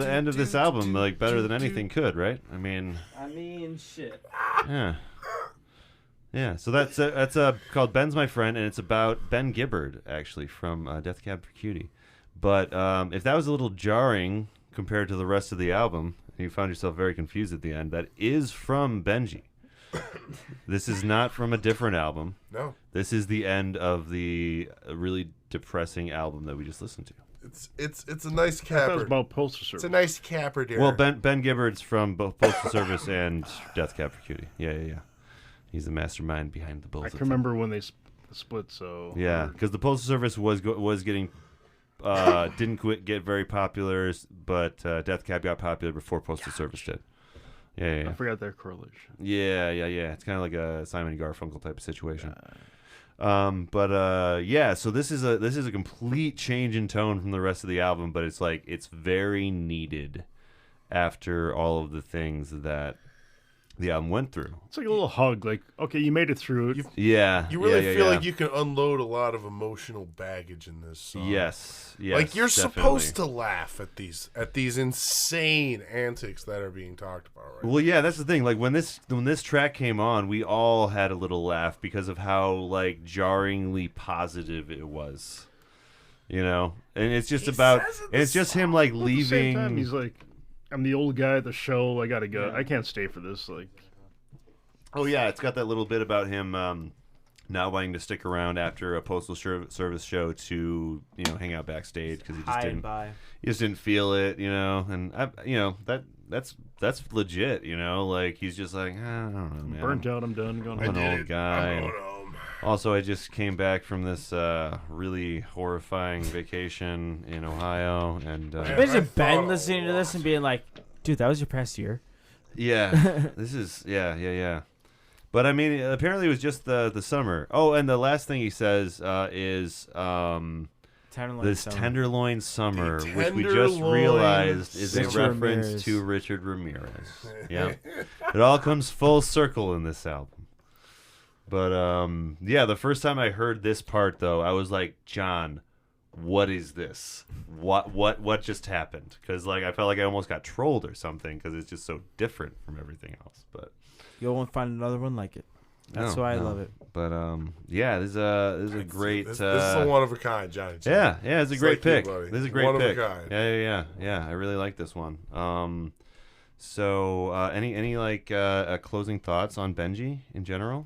end of this album like better than anything could, right? I mean, shit. Yeah. So that's called Ben's My Friend, and it's about Ben Gibbard actually from Death Cab for Cutie. But if that was a little jarring compared to the rest of the album, and you found yourself very confused at the end, that is from Benji. This is not from a different album. No. This is the end of the really depressing album that we just listened to. It's a nice capper. That was about Postal Service. It's a nice capper, dear. Well, Ben Gibbard's from both Postal Service and Death Cab for Cutie. Yeah. He's the mastermind behind the bullets. I can remember when they split. So yeah, because the Postal Service was getting didn't get very popular, but Death Cab got popular before Postal Service did. Yeah. I forgot that correlation. Yeah. It's kind of like a Simon and Garfunkel type of situation. So this is a complete change in tone from the rest of the album, but it's very needed after all of the things that the album went through. It's like a little hug, like, okay, you made it through it. You really feel like you can unload a lot of emotional baggage in this song. Yes, like you're definitely supposed to laugh at these insane antics that are being talked about right Well, yeah, that's the thing. Like when this track came on, we all had a little laugh because of how like jarringly positive it was. You know? And it's just it's just him like leaving. At the same time, he's like, I'm the old guy at the show. I gotta go. I can't stay for this. Like, oh yeah, it's got that little bit about him not wanting to stick around after a Postal Service show to hang out backstage because he just didn't feel it. And that's legit. Like he's just like, I don't know, man. Burnt out. I'm done. I'm an old guy. Also, I just came back from this really horrifying vacation in Ohio, and imagine Ben listening to this and being like, "Dude, that was your past year." Yeah, this is yeah. But I mean, apparently it was just the summer. Oh, and the last thing he says is Tenderloin Summer, which we just realized is a reference to Richard Ramirez. Yeah, it all comes full circle in this album. But the first time I heard this part though, I was like, John, what is this? What just happened? Because like I felt like I almost got trolled or something because it's just so different from everything else. But you won't find another one like it. That's why I love it. But this is a great. This is a one of a kind, Johnny. Yeah, it's a great pick. This is a great one pick. One of a kind. Yeah. I really like this one. So any like closing thoughts on Benji in general?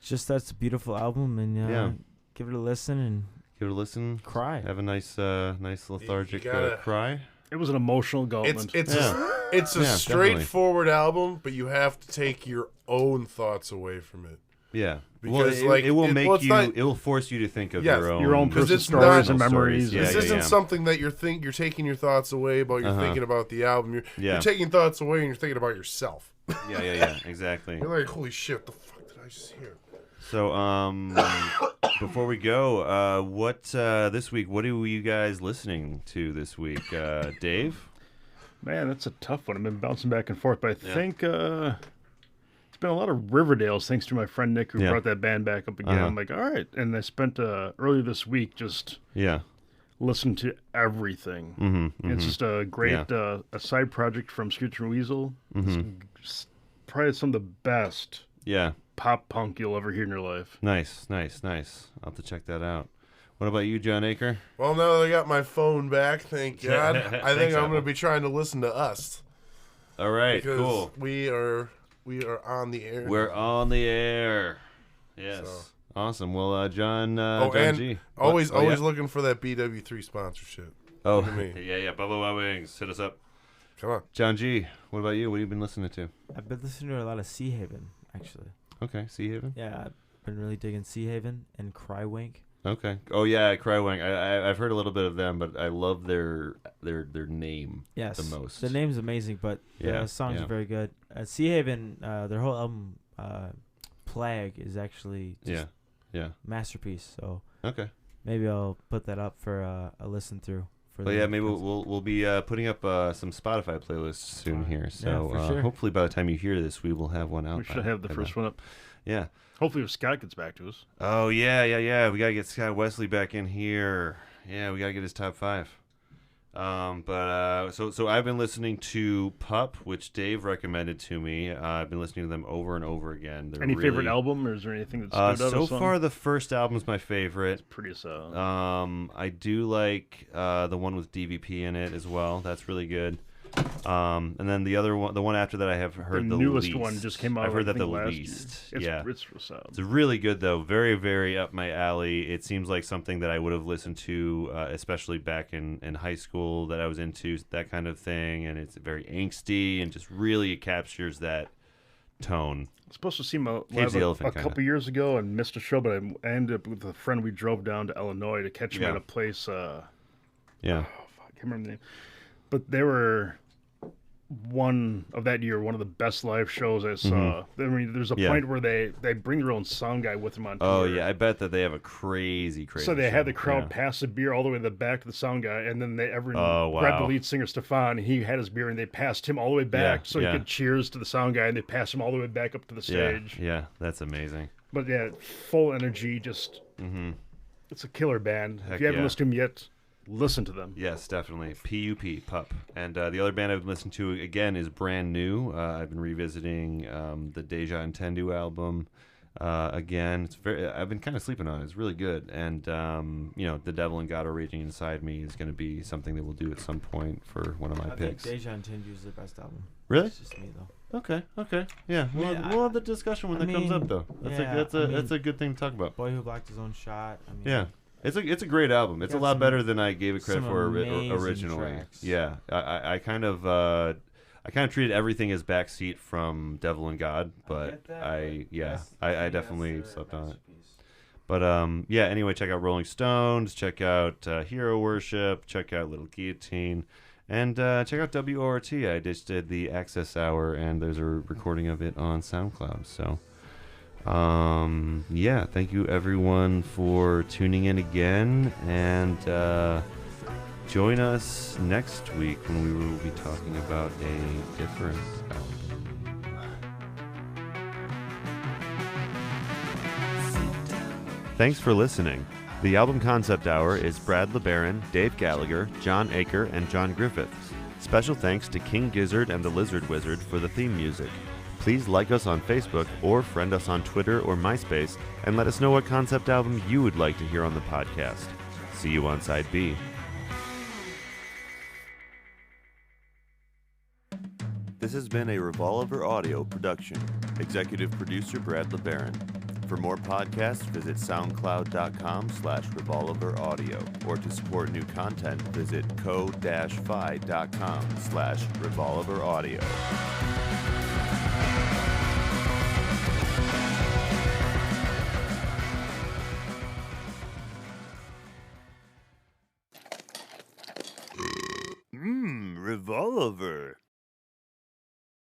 Just that's a beautiful album, and give it a listen and cry. Have a nice lethargic cry. It was an emotional gauntlet. It's a straightforward album, but you have to take your own thoughts away from it. Yeah, because it will make you. It will force you to think of your own personal stories and memories. This isn't something that you're taking your thoughts away about. You're thinking about the album. You're taking thoughts away and you're thinking about yourself. Yeah, exactly. You're like, holy shit, what the fuck did I just hear? So, before we go, what this week? What are you guys listening to this week, Dave? Man, that's a tough one. I've been bouncing back and forth, but I think it's been a lot of Riverdales, thanks to my friend Nick, who brought that band back up again. I'm like, all right. And I spent earlier this week just listening to everything. It's just a great a side project from Screeching Weasel. It's probably some of the best pop punk you'll ever hear in your life. Nice. I'll have to check that out. What about you, Jon A? Well, now that I got my phone back, thank God, I think I'm going to be trying to listen to us. All right, cool. We are on the air. We're on the air. Yes. So. Awesome. Well, Jon G. Always looking for that BW3 sponsorship. Oh, yeah. Buffalo Wild Wings. Hit us up. Come on. Jon G, what about you? What have you been listening to? I've been listening to a lot of Sea Haven, actually. Okay, Sea Haven? Yeah, I've been really digging Sea Haven and Crywink. Okay. Oh yeah, Crywink. I've heard a little bit of them, but I love their name the most. The name's amazing, but the songs are very good. Sea Haven, their whole album, Plague, is actually just masterpiece. So okay, maybe I'll put that up for a listen through for. But yeah, maybe we'll be putting up some Spotify playlists soon here. So sure. Hopefully by the time you hear this, we will have one out. We should have the first one up. Yeah. Hopefully, if Scott gets back to us. Oh yeah. We gotta get Scott Wesley back in here. Yeah, we gotta get his top 5. So I've been listening to Pup, which Dave recommended to me. I've been listening to them over and over again. Any favorite album, or is there anything that stood out? So far, the first album's my favorite. It's pretty solid. I do like the one with DVP in it as well. That's really good. And then the other one, the one after that, I have heard the newest least. one just came out. I've heard that the least. Yeah, it's real solid. It's really good though. Very, very up my alley. It seems like something that I would have listened to, especially back in high school, that I was into that kind of thing. And it's very angsty and just really captures that tone. I was supposed to see him a couple years ago and missed a show, but I ended up with a friend. We drove down to Illinois to catch him at a place. Yeah. I can't remember the name. But they were one of the best live shows I saw. I mean, there's a point where they bring their own sound guy with them on tour. Oh yeah, I bet that they have a crazy So they had the crowd pass the beer all the way to the back to the sound guy, and then everyone grabbed the lead singer Stefan. He had his beer, and they passed him all the way back so he could cheers to the sound guy, and they passed him all the way back up to the stage. Yeah, that's amazing. But yeah, full energy, just it's a killer band. If you haven't listened to them yet, listen to them. Yes, definitely. PUP, Pup. And the other band I've been listening to, again, is brand new. I've been revisiting the Deja Entendu album again. I've been kind of sleeping on it. It's really good. And, The Devil and God Are Raging Inside Me is going to be something that we'll do at some point for one of my picks. I think Deja Entendu is the best album. Really? It's just me, though. Okay. Yeah, we'll have the discussion when that comes up, though. That's a good thing to talk about. Boy Who Blocked His Own Shot. Yeah. It's a great album. It's a lot better than I gave it credit for originally. Tracks. Yeah, I kind of treated everything as backseat from Devil and God, but I definitely slept on it. But anyway, check out Rolling Stones, check out Hero Worship, check out Little Guillotine, and check out WORT. I just did the Access Hour, and there's a recording of it on SoundCloud. So. Thank you everyone for tuning in again, and join us next week when we will be talking about a different album. Thanks for listening. The Album Concept Hour is Brad LeBaron, Dave Gallagher, Jon Aker, and John Griffith. Special thanks to King Gizzard and the Lizard Wizard for the theme music. Please like us on Facebook or friend us on Twitter or MySpace and let us know what concept album you would like to hear on the podcast. See you on Side B. This has been a Revolver Audio production. Executive producer Brad LeBaron. For more podcasts, visit soundcloud.com/revolveraudio, or to support new content, visit ko-fi.com/revolveraudio. Revolver.